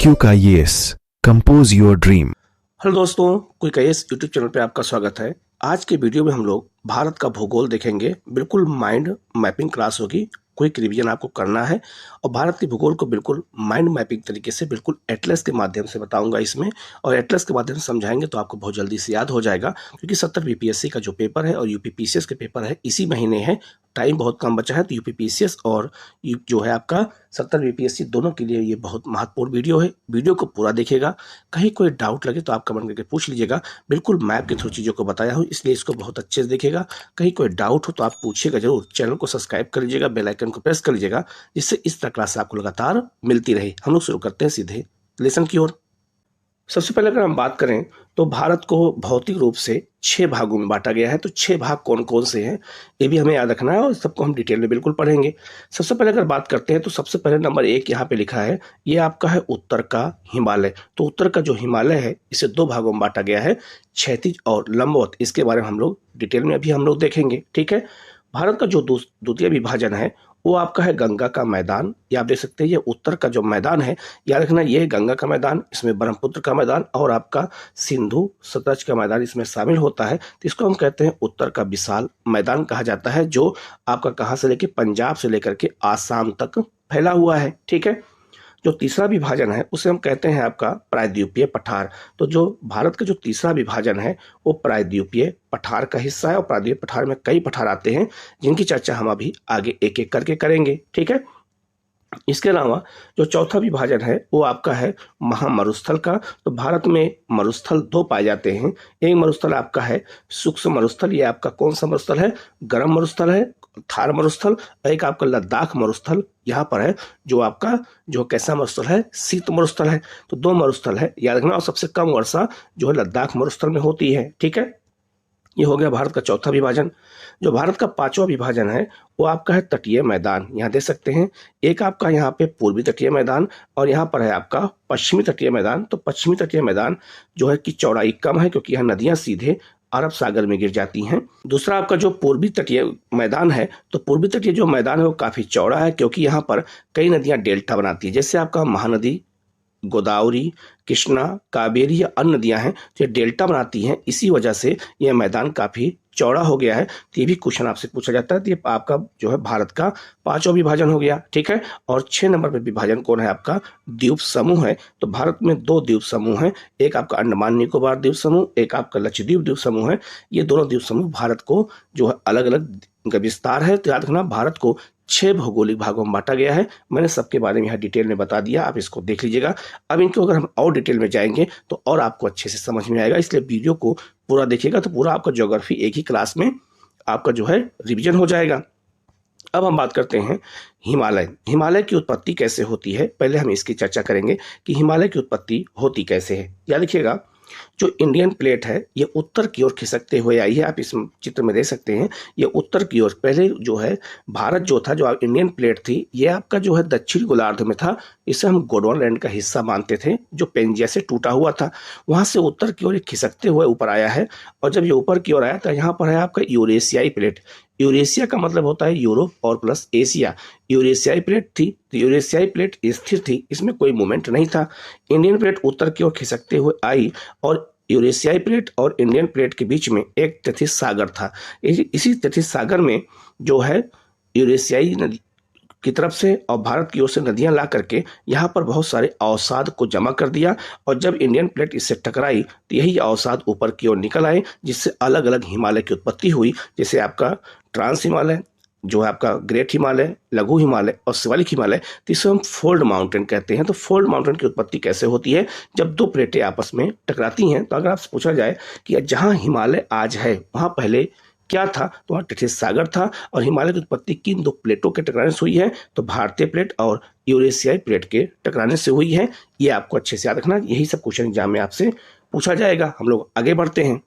Quick IAS compose your dream. Hello दोस्तों, quick IAS YouTube channel पे आपका स्वागत है। आज के वीडियो में हम लोग भारत का भूगोल देखेंगे। बिल्कुल माइंड मैपिंग क्लास होगी, क्विक रिवीजन आपको करना है और भारत के भूगोल को बिल्कुल माइंड मैपिंग तरीके से बिल्कुल एटलस के माध्यम से बताऊंगा इसमें, और एटलस के माध्यम से समझाएंगे तो आपको बहुत जल्दी से याद हो जाएगा। क्योंकि 70 बीपीएससी का जो पेपर है और यूपीपीसीएस के पेपर है इसी महीने है, टाइम बहुत कम बचा है। तो यूपीपीसीएस और जो है आपका 70 बीपीएससी दोनों के लिए ये बहुत महत्वपूर्ण वीडियो है। वीडियो को पूरा देखिएगा, कहीं कोई डाउट लगे तो आप कमेंट करके पूछ लीजिएगा। बिल्कुल मैप के थ्रू चीज़ों को बताया हूँ, इसलिए इसको बहुत अच्छे से देखिएगा। कहीं कोई डाउट हो तो आप पूछिएगा जरूर। चैनल को सब्सक्राइब कर लीजिएगा, बेल आइकन को प्रेस कर लीजिएगा, जिससे इस तरह क्लास आपको लगातार मिलती रहे। हम लोग शुरू करते हैं सीधे लेसन की ओर। सबसे पहले अगर हम बात करें तो भारत को भौतिक रूप से 6 भागों में बांटा गया है। तो 6 भाग कौन कौन से हैं ये भी हमें याद रखना है और सबको हम डिटेल में बिल्कुल पढ़ेंगे। सबसे पहले अगर बात करते हैं तो सबसे पहले नंबर 1 यहाँ पे लिखा है, ये आपका है उत्तर का हिमालय। तो उत्तर का जो हिमालय है इसे 2 भागों में बांटा गया है, क्षैतिज और लंबवत। इसके बारे में हम लोग डिटेल में अभी हम लोग देखेंगे, ठीक है। भारत का जो द्वितीय विभाजन है वो आपका है गंगा का मैदान। ये आप देख सकते हैं, ये उत्तर का जो मैदान है याद रखना, ये गंगा का मैदान, इसमें ब्रह्मपुत्र का मैदान और आपका सिंधु सतलज का मैदान इसमें शामिल होता है। तो इसको हम कहते हैं उत्तर का विशाल मैदान कहा जाता है, जो आपका कहाँ से लेके पंजाब से लेकर के आसाम तक फैला हुआ है, ठीक है। जो तीसरा विभाजन है उसे हम कहते हैं आपका प्रायद्वीपीय पठार। तो जो भारत का जो तीसरा विभाजन है वो प्रायद्वीपीय पठार का हिस्सा है, और प्रायद्वीपीय पठार में कई पठार आते हैं जिनकी चर्चा हम अभी आगे एक एक करके करेंगे, ठीक है। इसके अलावा जो चौथा विभाजन है वो आपका है महामरुस्थल का। तो भारत में मरुस्थल 2 पाए जाते हैं। एक मरुस्थल आपका है शुष्क मरुस्थल, ये आपका कौन सा मरुस्थल है, गर्म मरुस्थल है, थार मरुस्थल। एक आपका लद्दाख मरुस्थल यहाँ पर है, जो आपका जो कैसा मरुस्थल है, शीत मरुस्थल है। तो 2 मरुस्थल है याद रखना, और सबसे कम वर्षा जो है लद्दाख मरुस्थल में होती है, ठीक है। ये हो गया भारत का चौथा विभाजन। जो भारत का 5वां विभाजन है वो आपका है तटीय मैदान। यहाँ देख सकते हैं, एक आपका यहाँ पे पूर्वी तटीय मैदान और यहाँ पर है आपका पश्चिमी तटीय मैदान। तो पश्चिमी तटीय मैदान जो है कि चौड़ाई कम है, क्योंकि यहाँ नदियां सीधे अरब सागर में गिर जाती हैं। दूसरा आपका जो पूर्वी तटीय मैदान है, तो पूर्वी तटीय जो मैदान है वो काफी चौड़ा है, क्योंकि यहाँ पर कई नदियां डेल्टा बनाती है। जैसे आपका महानदी, गोदावरी, कृष्णा, कावेरी या अन्य नदियां हैं जो डेल्टा बनाती हैं, इसी वजह से यह मैदान काफी चौड़ा हो गया है। तो ये भी क्वेश्चन आपसे पूछा जाता है। तो ये आपका जो है भारत का 5वां विभाजन हो गया, ठीक है। और 6 नंबर पर विभाजन कौन है, आपका द्वीप समूह है। तो भारत में 2 द्वीप समूह हैं, एक आपका अंडमान निकोबार द्वीप समूह, एक आपका लक्षद्वीप द्वीप समूह है। ये दोनों द्वीप समूह भारत को जो है अलग अलग विस्तार है। तो याद रखना, भारत को 6 भौगोलिक भागों में बांटा गया है। मैंने सबके बारे में यहाँ डिटेल में बता दिया, आप इसको देख लीजिएगा। अब इनको अगर हम और डिटेल में जाएंगे तो और आपको अच्छे से समझ में आएगा, इसलिए वीडियो को पूरा देखिएगा तो पूरा आपका ज्योग्राफी एक ही क्लास में आपका जो है रिवीजन हो जाएगा। अब हम बात करते हैं हिमालय। हिमालय की उत्पत्ति कैसे होती है, पहले हम इसकी चर्चा करेंगे कि हिमालय की उत्पत्ति होती कैसे है। याद रखिएगा, जो इंडियन प्लेट है ये उत्तर की ओर खिसकते हुए आई है। आप इस चित्र में देख सकते हैं, ये उत्तर की ओर। पहले जो है भारत जो था, जो इंडियन प्लेट थी, ये आपका जो है दक्षिण गोलार्ध में था। इसे हम गोंडवाना का हिस्सा मानते थे, जो पेंजिया से टूटा हुआ था। वहां से उत्तर की ओर खिसकते हुए ऊपर आया है, और जब ये ऊपर की ओर आया तो यहाँ पर है आपका यूरेशियाई प्लेट। यूरेशिया का मतलब होता है यूरोप और प्लस एशिया। यूरेशियाई प्लेट थी, तो यूरेशियाई प्लेट स्थिर थी, इसमें कोई मूवमेंट नहीं था। इंडियन प्लेट उत्तर की ओर खिसकते हुए आई, और यूरेशियाई प्लेट और इंडियन प्लेट के बीच में एक तथित सागर था। इसी तथित सागर में जो है यूरेशियाई नदी की तरफ से और भारत की ओर से नदियां ला करके यहाँ पर बहुत सारे अवसाद को जमा कर दिया, और जब इंडियन प्लेट इससे टकराई तो यही अवसाद ऊपर की ओर निकल आए, जिससे अलग अलग हिमालय की उत्पत्ति हुई। जैसे आपका ट्रांस हिमालय, जो है आपका ग्रेट हिमालय, लघु हिमालय और शिवालिक हिमालय। तो इसे हम फोल्ड माउंटेन कहते हैं। तो फोल्ड माउंटेन की उत्पत्ति कैसे होती है, जब 2 प्लेटें आपस में टकराती हैं। तो अगर आपसे पूछा जाए कि जहाँ हिमालय आज है वहाँ पहले क्या था, तो वहाँ तथित सागर था, और हिमालय की उत्पत्ति किन 2 प्लेटों के टकराने से हुई है, तो भारतीय प्लेट और यूरेशियाई प्लेट के टकराने से हुई है। ये आपको अच्छे से याद रखना, यही सब क्वेश्चन एग्जाम में आपसे पूछा जाएगा। हम लोग आगे बढ़ते हैं।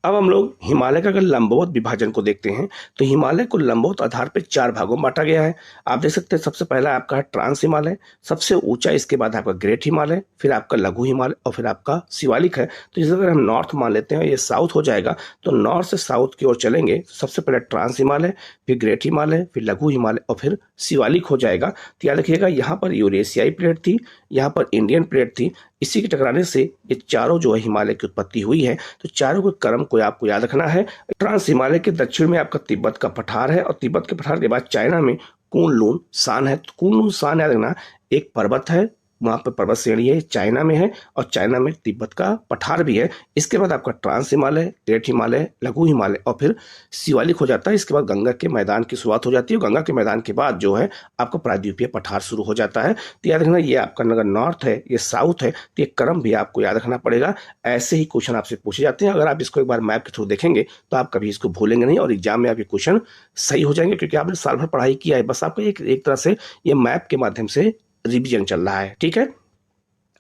अब हम लोग हिमालय का अगर लंबवत विभाजन को देखते हैं तो हिमालय को लंबवत आधार पर 4 भागों में बांटा गया है। आप देख सकते हैं सबसे पहला आपका है ट्रांस हिमालय, सबसे ऊंचा, इसके बाद आपका ग्रेट हिमालय, फिर आपका लघु हिमालय और फिर आपका शिवालिक है। तो जैसे अगर हम नॉर्थ मान लेते हैं ये साउथ हो जाएगा, तो नॉर्थ से साउथ की ओर चलेंगे तो सबसे पहले ट्रांस हिमालय, फिर ग्रेट हिमालय, फिर लघु हिमालय और फिर शिवालिक हो जाएगा। तो याद रखिएगा यहाँ पर यूरेशियाई प्लेट थी, यहाँ पर इंडियन प्लेट थी, इसी के टकराने से ये चारों जो है हिमालय की उत्पत्ति हुई है। तो चारों के क्रम को आपको याद रखना है। ट्रांस हिमालय के दक्षिण में आपका तिब्बत का पठार है और तिब्बत के पठार के बाद चाइना में कुनलुन शान है। तो कुनलुन शान याद रखना एक पर्वत है, वहां पर पर्वत श्रेणी है, चाइना में है और चाइना में तिब्बत का पठार भी है। इसके बाद आपका ट्रांस हिमालय, ग्रेट हिमालय, लघु हिमालय और फिर शिवालिक हो जाता है। इसके बाद गंगा के मैदान की शुरुआत हो जाती है। गंगा के मैदान के बाद जो है आपका प्रायद्वीपीय पठार शुरू हो जाता है। तो याद रखना ये आपका अगर नॉर्थ है, ये साउथ है, तो ये क्रम भी आपको याद रखना पड़ेगा। ऐसे ही क्वेश्चन आपसे पूछे जाते हैं। अगर आप इसको एक बार मैप के थ्रू देखेंगे तो आप कभी इसको भूलेंगे नहीं और एग्जाम में आपके क्वेश्चन सही हो जाएंगे, क्योंकि आपने साल भर पढ़ाई किया है। बस आपको एक तरह से ये मैप के माध्यम से रिविजन चल रहा है। ठीक है,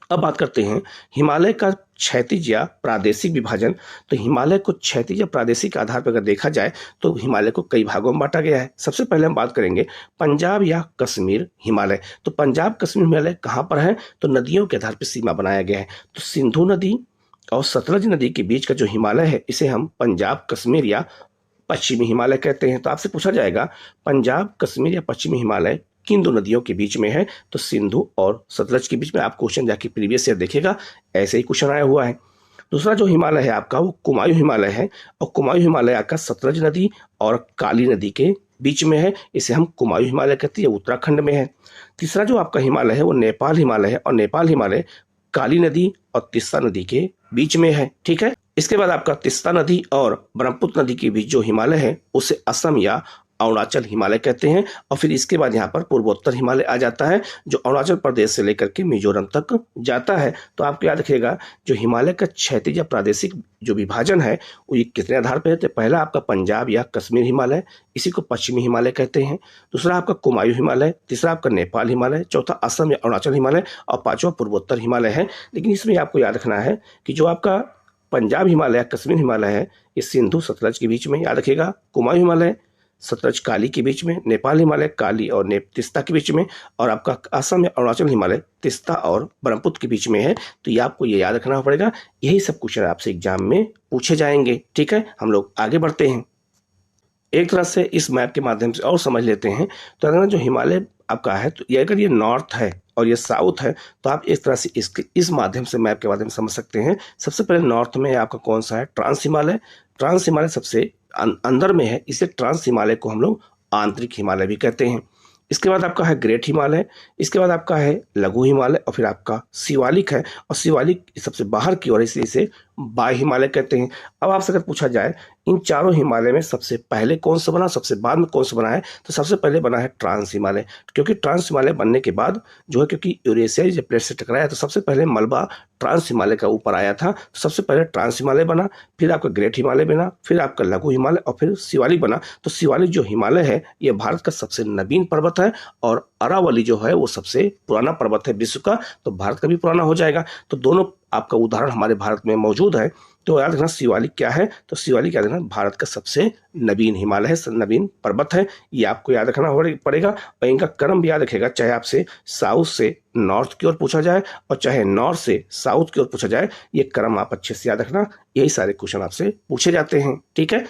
अब बात करते हैं हिमालय का क्षैतिज या प्रादेशिक विभाजन। तो हिमालय को क्षैतिज या प्रादेशिक आधार पर अगर देखा जाए तो हिमालय को कई भागों में बांटा गया है। सबसे पहले हम बात करेंगे पंजाब या कश्मीर हिमालय। तो पंजाब कश्मीर हिमालय कहाँ पर है? तो नदियों के आधार पर सीमा बनाया गया है। तो सिंधु नदी और सतलज नदी के बीच का जो हिमालय है इसे हम पंजाब कश्मीर या पश्चिमी हिमालय कहते हैं। तो आपसे पूछा जाएगा पंजाब कश्मीर या पश्चिमी हिमालय किन दो नदियों के बीच में है? तो सिंधु और सतलज के बीच में। आप क्वेश्चन जाके प्रीवियस ईयर देखिएगा, ऐसे ही क्वेश्चन आया हुआ है। दूसरा जो हिमालय है आपका वो कुमायूं हिमालय है और कुमायूं हिमालय आपका सतलज नदी और काली नदी के बीच में है, इसे हम कुमायूं हिमालय कहते हैं, उत्तराखंड में है। तीसरा जो आपका हिमालय है वो नेपाल हिमालय है और नेपाल हिमालय काली नदी और तिस्ता नदी के बीच में है। ठीक है, इसके बाद आपका तिस्ता नदी और ब्रह्मपुत्र नदी के बीच जो हिमालय है उसे असम या अरुणाचल हिमालय कहते हैं। और फिर इसके बाद यहाँ पर पूर्वोत्तर हिमालय आ जाता है जो अरुणाचल प्रदेश से लेकर के मिजोरम तक जाता है। तो आपको याद रखिएगा जो हिमालय का क्षैतिज या प्रादेशिक जो विभाजन है वो ये कितने आधार पर है? तो पहला आपका पंजाब या कश्मीर हिमालय, इसी को पश्चिमी हिमालय कहते हैं। दूसरा आपका कुमायूं हिमालय, तीसरा आपका नेपाल हिमालय, चौथा असम या अरुणाचल हिमालय और पांचवा पूर्वोत्तर हिमालय है। लेकिन इसमें आपको याद रखना है कि जो आपका पंजाब हिमालय कश्मीर हिमालय है ये सिंधु सतलज के बीच में, याद रखिएगा। कुमायूं हिमालय सतलज काली के बीच में, नेपाल हिमालय काली और तिस्ता के बीच में, और आपका असम या अरुणाचल हिमालय तिस्ता और ब्रह्मपुत्र के बीच में है। तो ये आपको ये याद रखना पड़ेगा। यही सब क्वेश्चन आपसे एग्जाम में पूछे जाएंगे। ठीक है, हम लोग आगे बढ़ते हैं। एक तरह से इस मैप के माध्यम से और समझ लेते हैं। तो अगर जो हिमालय आपका है तो ये अगर ये नॉर्थ है और ये साउथ है तो आप इस तरह से इस माध्यम से मैप के माध्यम से समझ सकते हैं। सबसे पहले नॉर्थ में आपका कौन सा है? ट्रांस हिमालय। ट्रांस हिमालय सबसे अंदर में है, इसे ट्रांस हिमालय को हम लोग आंतरिक हिमालय भी कहते हैं। इसके बाद आपका है ग्रेट हिमालय, इसके बाद आपका है लघु हिमालय और फिर आपका शिवालिक है। और शिवालिक सबसे बाहर की ओर है, इसलिए इसे बाह्य हिमालय कहते हैं। अब आपसे अगर पूछा जाए इन चारों हिमालय में सबसे पहले कौन सा बना, सबसे बाद में कौन सा बना है? तो सबसे पहले बना है ट्रांस हिमालय, क्योंकि ट्रांस हिमालय बनने के बाद जो है क्योंकि यूरेशियाई जब प्लेट से टकराया तो सबसे पहले मलबा ट्रांस हिमालय का ऊपर आया था। तो सबसे पहले ट्रांस हिमालय बना, फिर आपका ग्रेट हिमालय बना, फिर आपका लघु हिमालय और फिर शिवालिक बना। तो शिवालिक जो हिमालय है ये भारत का सबसे नवीन पर्वत है और अरावली जो है वो सबसे पुराना पर्वत है विश्व का, तो भारत का भी पुराना हो जाएगा। तो दोनों आपका उदाहरण हमारे भारत में मौजूद है। तो याद रखना शिवालिक क्या है? तो शिवालिक याद रखना भारत का सबसे नवीन हिमालय है, नवीन पर्वत है, ये आपको याद रखना पड़ेगा। और इनका क्रम भी याद रखेगा, चाहे आपसे साउथ से नॉर्थ की ओर पूछा जाए और चाहे नॉर्थ से साउथ की ओर पूछा जाए, ये क्रम आप अच्छे से याद रखना। यही सारे क्वेश्चन आपसे पूछे जाते हैं। ठीक है,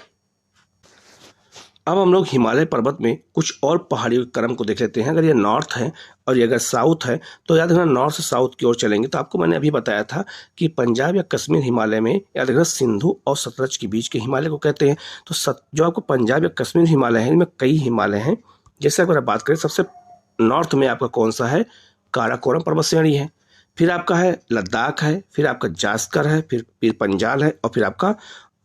अब हम लोग हिमालय पर्वत में कुछ और पहाड़ियों के क्रम को देख लेते हैं। अगर ये नॉर्थ है और ये अगर साउथ है तो याद रखना नॉर्थ से साउथ की ओर चलेंगे। तो आपको मैंने अभी बताया था कि पंजाब या कश्मीर हिमालय में याद रखना सिंधु और सतलज के बीच के हिमालय को कहते हैं। तो जो आपको पंजाब या कश्मीर हिमालय है इनमें कई हिमालय हैं। जैसे अगर आप बात करें सबसे नॉर्थ में आपका कौन सा है? काराकोरम पर्वत श्रेणी है, फिर आपका है लद्दाख है, फिर आपका जास्कर है, फिर पीर पंजाल है और फिर आपका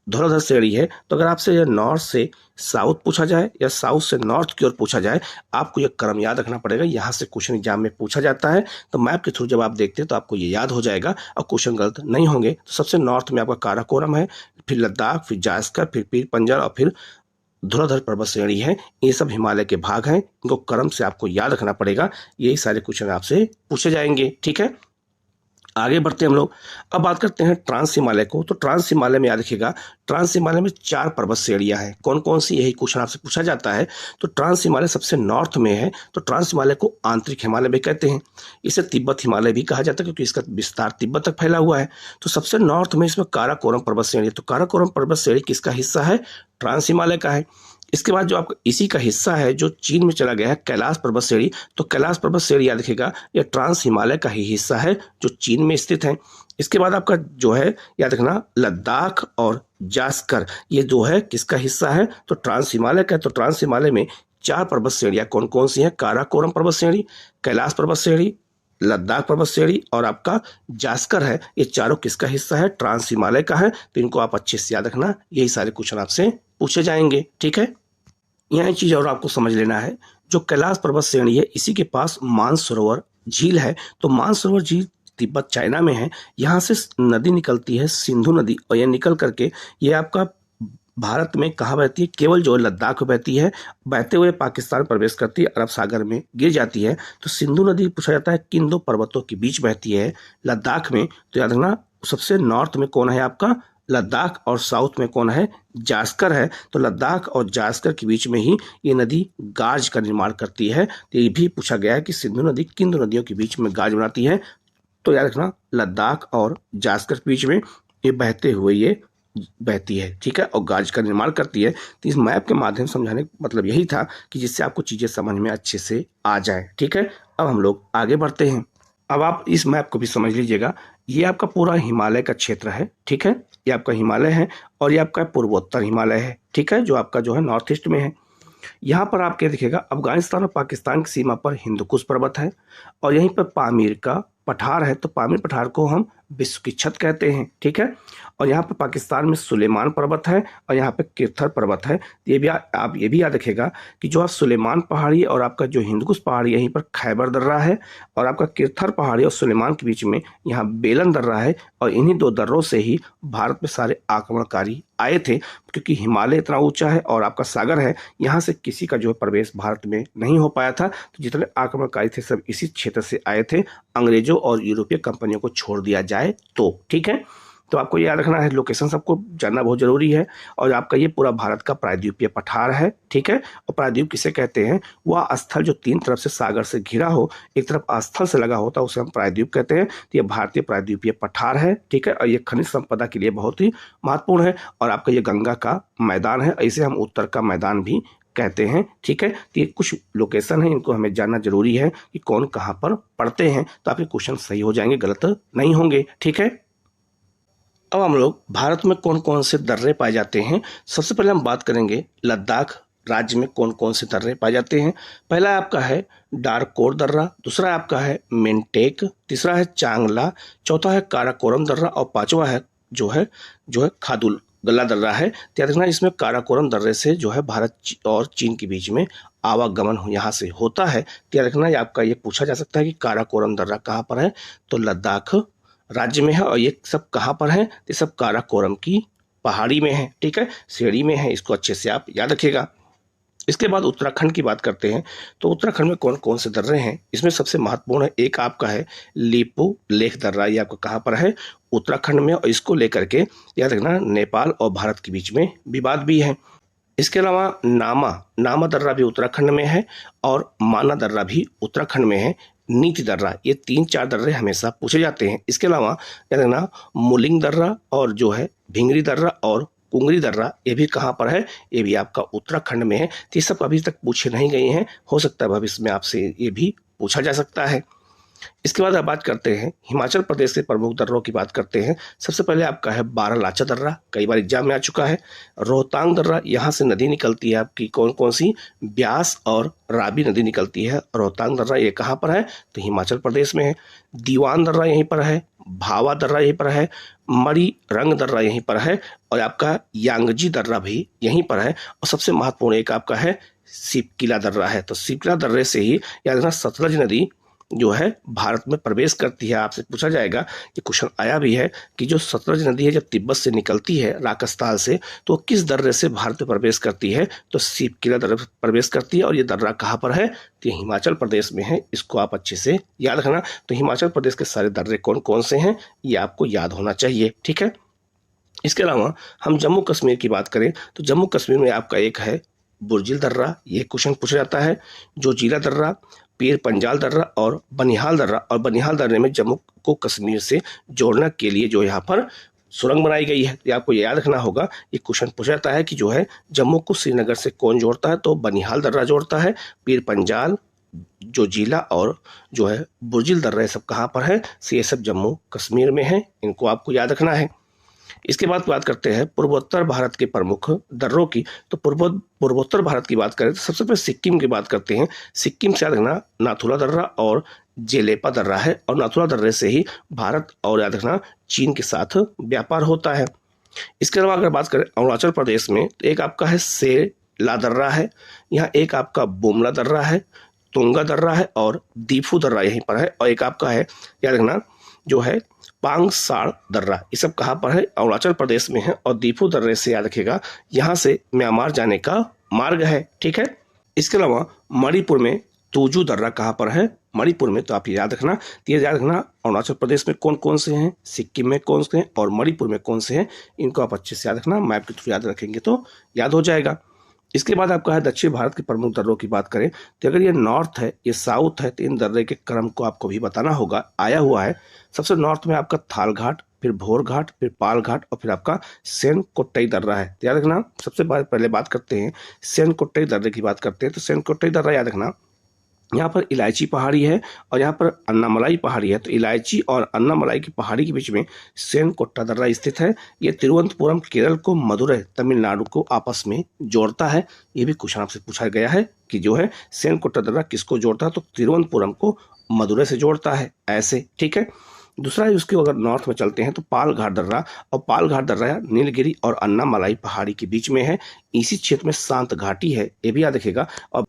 धौलाधर श्रेणी है। तो अगर आपसे यह नॉर्थ से साउथ पूछा जाए या साउथ से नॉर्थ की ओर पूछा जाए, आपको यह क्रम याद रखना पड़ेगा। यहाँ से क्वेश्चन एग्जाम में पूछा जाता है। तो मैप के थ्रू जब आप देखते हैं तो आपको ये याद हो जाएगा और क्वेश्चन गलत नहीं होंगे। तो सबसे नॉर्थ में आपका काराकोरम है, फिर लद्दाख, फिर जास्कर, फिर पीर पंजाल और फिर धौलाधर पर्वत श्रेणी है। ये सब हिमालय के भाग हैं, इनको क्रम से आपको याद रखना पड़ेगा। यही सारे क्वेश्चन आपसे पूछे जाएंगे। ठीक है, आगे बढ़ते हम लोग। अब बात करते हैं ट्रांस हिमालय को। तो ट्रांस हिमालय में याद रखिएगा, ट्रांस हिमालय में 4 पर्वत श्रेणियां हैं। कौन कौन सी, यही क्वेश्चन आपसे पूछा जाता है। तो ट्रांस हिमालय सबसे नॉर्थ में है, तो ट्रांस हिमालय को आंतरिक हिमालय भी कहते हैं। इसे तिब्बत हिमालय भी कहा जाता है क्योंकि इसका विस्तार तिब्बत तक फैला हुआ है। तो सबसे नॉर्थ में इसमें काराकोरम पर्वत श्रेणी है। तो काराकोरम पर्वत श्रेणी किसका हिस्सा है, ट्रांस हिमालय का है। इसके बाद जो आपका इसी का हिस्सा है जो चीन में चला गया है, कैलाश पर्वत श्रेणी। तो कैलाश पर्वत श्रेणी याद रखिएगा, यह ट्रांस हिमालय का ही हिस्सा है जो चीन में स्थित है। इसके बाद आपका जो है याद रखना, लद्दाख और जास्कर, ये जो है किसका हिस्सा है, तो ट्रांस हिमालय का। तो ट्रांस हिमालय में 4 पर्वत श्रेणियां कौन कौन सी हैं, काराकोरम पर्वत श्रेणी, कैलाश पर्वत श्रेणी, लद्दाख पर्वत श्रेणी और आपका जास्कर है। ये चारों किसका हिस्सा है, ट्रांस हिमालय का है। तो इनको आप अच्छे से याद रखना, यही सारे क्वेश्चन आपसे पूछे जाएंगे। ठीक है, यहाँ एक चीज और आपको समझ लेना है, जो कैलाश पर्वत श्रेणी है इसी के पास मानसरोवर झील है। तो मानसरोवर झील तिब्बत चाइना में है। यहाँ से नदी निकलती है, सिंधु नदी, और यह निकल करके ये आपका भारत में कहाँ बहती है, केवल जो लद्दाख में बहती है, बहते हुए पाकिस्तान प्रवेश करती है, अरब सागर में गिर जाती है। तो सिंधु नदी पूछा जाता है किन 2 पर्वतों के बीच बहती है, लद्दाख में। तो याद रखना, सबसे नॉर्थ में कौन है आपका, लद्दाख, और साउथ में कौन है, जास्कर है। तो लद्दाख और जास्कर के बीच में ही ये नदी गाज का निर्माण करती है। तो ये भी पूछा गया है कि सिंधु नदी किन 2 नदियों के बीच में गाज बनाती है। तो याद रखना, लद्दाख और जास्कर के बीच में ये बहते हुए ये बहती है, ठीक है, और गाज का निर्माण करती है। तो इस मैप के माध्यम से समझाने का मतलब यही था कि जिससे आपको चीजें समझ में अच्छे से आ जाए। ठीक है, अब हम लोग आगे बढ़ते हैं। अब आप इस मैप को भी समझ लीजिएगा, ये आपका पूरा हिमालय का क्षेत्र है। ठीक है, ये आपका हिमालय है और ये आपका पूर्वोत्तर हिमालय है। ठीक है, जो आपका जो है नॉर्थ ईस्ट में है। यहाँ पर आप क्या दिखेगा, अफगानिस्तान और पाकिस्तान की सीमा पर हिंदुकुश पर्वत है और यहीं पर पामीर का पठार है। तो पामीर पठार को हम विश्व की छत कहते हैं। ठीक है, और यहाँ पर पाकिस्तान में सुलेमान पर्वत है और यहाँ पे किरथर पर्वत है। ये भी आप ये भी याद रखेगा कि जो आप सुलेमान पहाड़ी और आपका जो हिंदुकुश पहाड़ी, यहीं पर खैबर दर्रा है, और आपका किरथर पहाड़ी और सुलेमान के बीच में यहाँ बेलन दर्रा है। और इन्हीं 2 दर्रों से ही भारत में सारे आक्रमणकारी आए थे, क्योंकि हिमालय इतना ऊंचा है और आपका सागर है, यहाँ से किसी का जो है प्रवेश भारत में नहीं हो पाया था। तो जितने आक्रमणकारी थे सब इसी क्षेत्र से आए थे, अंग्रेजों और यूरोपीय कंपनियों को छोड़ दिया जाए तो। ठीक है, तो आपको ये याद रखना है, लोकेशन सबको जानना बहुत जरूरी है। और आपका ये पूरा भारत का प्रायद्वीपीय पठार है। ठीक है, और प्रायद्वीप किसे कहते हैं, वह स्थल जो 3 तरफ से सागर से घिरा हो, एक तरफ स्थल से लगा होता है, उसे हम प्रायद्वीप कहते हैं। तो ये भारतीय प्रायद्वीपीय पठार है। ठीक है, और ये खनिज संपदा के लिए बहुत ही महत्वपूर्ण है। और आपका ये गंगा का मैदान है, इसे हम उत्तर का मैदान भी कहते हैं। ठीक है, तो ये कुछ लोकेशन है, इनको हमें जानना जरूरी है कि कौन कहाँ पर पढ़ते हैं, तो आपके क्वेश्चन सही हो जाएंगे, गलत नहीं होंगे। ठीक है, अब हम लोग भारत में कौन कौन से दर्रे पाए जाते हैं। सबसे पहले हम बात करेंगे लद्दाख राज्य में कौन कौन से दर्रे पाए जाते हैं। पहला आपका है डारकोर दर्रा, दूसरा आपका है मेंटेक, तीसरा है चांगला, चौथा है काराकोरम दर्रा और पांचवा है जो है खादुल गल्ला दर्रा है। याद रखना, इसमें काराकोरम दर्रे से जो है भारत और चीन के बीच में आवागमन यहाँ से होता है। याद रखना, ये आपका ये पूछा जा सकता है कि काराकोरम दर्रा कहाँ पर है, तो लद्दाख राज्य में है। और ये सब कहाँ पर है, ये सब काराकोरम की पहाड़ी में है। ठीक है, श्रेणी में है, इसको अच्छे से आप याद रखिएगा। इसके बाद उत्तराखंड की बात करते हैं। तो उत्तराखंड में कौन कौन से दर्रे हैं, इसमें सबसे महत्वपूर्ण है एक आपका है लिपू लेख दर्रा। ये आपका कहाँ पर है, उत्तराखंड में। और इसको लेकर के याद रखना, नेपाल और भारत के बीच में विवाद भी है। इसके अलावा नामा दर्रा भी उत्तराखंड में है और माना दर्रा भी उत्तराखंड में है। नीति दर्रा, ये 3-4 दर्रे हमेशा पूछे जाते हैं। इसके अलावा याद रखना, मुलिंग दर्रा और जो है भिंगरी दर्रा और कुंगरी दर्रा, ये भी कहाँ पर है, ये भी आपका उत्तराखंड में है। तो ये सब अभी तक पूछे नहीं गए हैं, हो सकता है भविष्य में आपसे ये भी पूछा जा सकता है। इसके बाद आप बात करते हैं हिमाचल प्रदेश के प्रमुख दर्रों की बात करते हैं। सबसे पहले आपका है बारालाचा दर्रा, कई बार एग्जाम में आ चुका है। रोहतांग दर्रा, यहाँ से नदी निकलती है आपकी कौन कौन सी, ब्यास और रावी नदी निकलती है। रोहतांग दर्रा ये कहाँ पर है, तो हिमाचल प्रदेश में है। दीवान दर्रा यहीं पर है, भावा दर्रा यहीं पर है, मरी रंग दर्रा यहीं पर है और आपका यांगजी दर्रा भी यहीं पर है। और सबसे महत्वपूर्ण एक आपका है सिपकिला दर्रा है। तो सिपकिला दर्रे से ही याद रखना, सतलज नदी जो है भारत में प्रवेश करती है। आपसे पूछा जाएगा, ये क्वेश्चन आया भी है कि जो सतलज नदी है जब तिब्बत से निकलती है राजस्थान से, तो किस दर्रे से भारत में प्रवेश करती है? तो सिपकिला दर्रे से प्रवेश करती है। और ये दर्रा कहाँ पर है? तो ये हिमाचल प्रदेश में है। इसको आप अच्छे से याद रखना। तो हिमाचल प्रदेश के सारे दर्रे कौन कौन से हैं ये आपको याद होना चाहिए, ठीक है। इसके अलावा हम जम्मू कश्मीर की बात करें तो जम्मू कश्मीर में आपका एक है बुर्जिल दर्रा, ये क्वेश्चन पूछा जाता है। जोजिला दर्रा, पीर पंजाल दर्रा और बनिहाल दर्रा। और बनिहाल दर्रे में जम्मू को कश्मीर से जोड़ने के लिए जो यहाँ पर सुरंग बनाई गई है, ये आपको याद रखना होगा। ये क्वेश्चन पूछा जाता है कि जो है जम्मू को श्रीनगर से कौन जोड़ता है? तो बनिहाल दर्रा जोड़ता है। पीर पंजाल, जोजिला और जो है बुर्जिल दर्रा, ये सब कहाँ पर है? ये सब जम्मू कश्मीर में है। इनको आपको याद रखना है। इसके बाद बात करते हैं पूर्वोत्तर भारत के प्रमुख दर्रों की। तो पूर्वोत्तर भारत की बात करें तो सबसे पहले सिक्किम की बात करते हैं। सिक्किम से याद रखना नाथुला दर्रा और जेलेपा दर्रा है। और नाथुला दर्रे से ही भारत और याद रखना चीन के साथ व्यापार होता है। इसके अलावा अगर बात करें अरुणाचल प्रदेश में तो एक आपका है सेला दर्रा है, यहाँ एक आपका बोमला दर्रा है, तुंगा दर्रा है और दीफू दर्रा यहीं पर है। और एक आपका है याद रखना जो है पांगसार दर्रा। ये सब कहाँ पर है? अरुणाचल प्रदेश में है। और दीफू दर्रे से याद रखेगा यहाँ से म्यांमार जाने का मार्ग है, ठीक है। इसके अलावा मणिपुर में तूजू दर्रा कहाँ पर है? मणिपुर में। तो आप ये याद रखना। तो ये याद रखना अरुणाचल प्रदेश में कौन कौन से हैं, सिक्किम में कौन से हैं और मणिपुर में कौन से हैं, इनको आप अच्छे से याद रखना। मैप के थ्रू याद रखेंगे तो याद हो जाएगा। इसके बाद आपका है दक्षिण भारत के प्रमुख दर्रों की बात करें तो अगर ये नॉर्थ है ये साउथ है तो इन दर्रे के क्रम को आपको भी बताना होगा। आया हुआ है सबसे नॉर्थ में आपका थाल घाट, फिर भोर घाट, फिर पाल घाट और फिर आपका सेनकोट्टई दर्रा है। याद रखना। सबसे पहले बात करते हैं सेनकोट्टई दर्रे की बात करते हैं। तो सेनकोट्टई दर्रा याद रखना यहाँ पर इलायची पहाड़ी है और यहाँ पर अन्नामलाई पहाड़ी है। तो इलायची और अन्नामलाई की पहाड़ी के बीच में सेनकोट्टा दर्रा स्थित है। ये तिरुवनंतपुरम केरल को मदुरै तमिलनाडु को आपस में जोड़ता है। ये भी क्वेश्चन आपसे पूछा गया है कि जो है सेनकोट्टा दर्रा किसको जोड़ता है? तो तिरुवनंतपुरम को मदुरै से जोड़ता है, ऐसे, ठीक है। दूसरा है उसके अगर नॉर्थ में चलते हैं तो पाल घाट दर्रा। और पाल घाट दर्रा नीलगिरी और अन्नामलाई पहाड़ी के बीच में है। इसी क्षेत्र में शांत घाटी है, ये भी याद रखेगा। और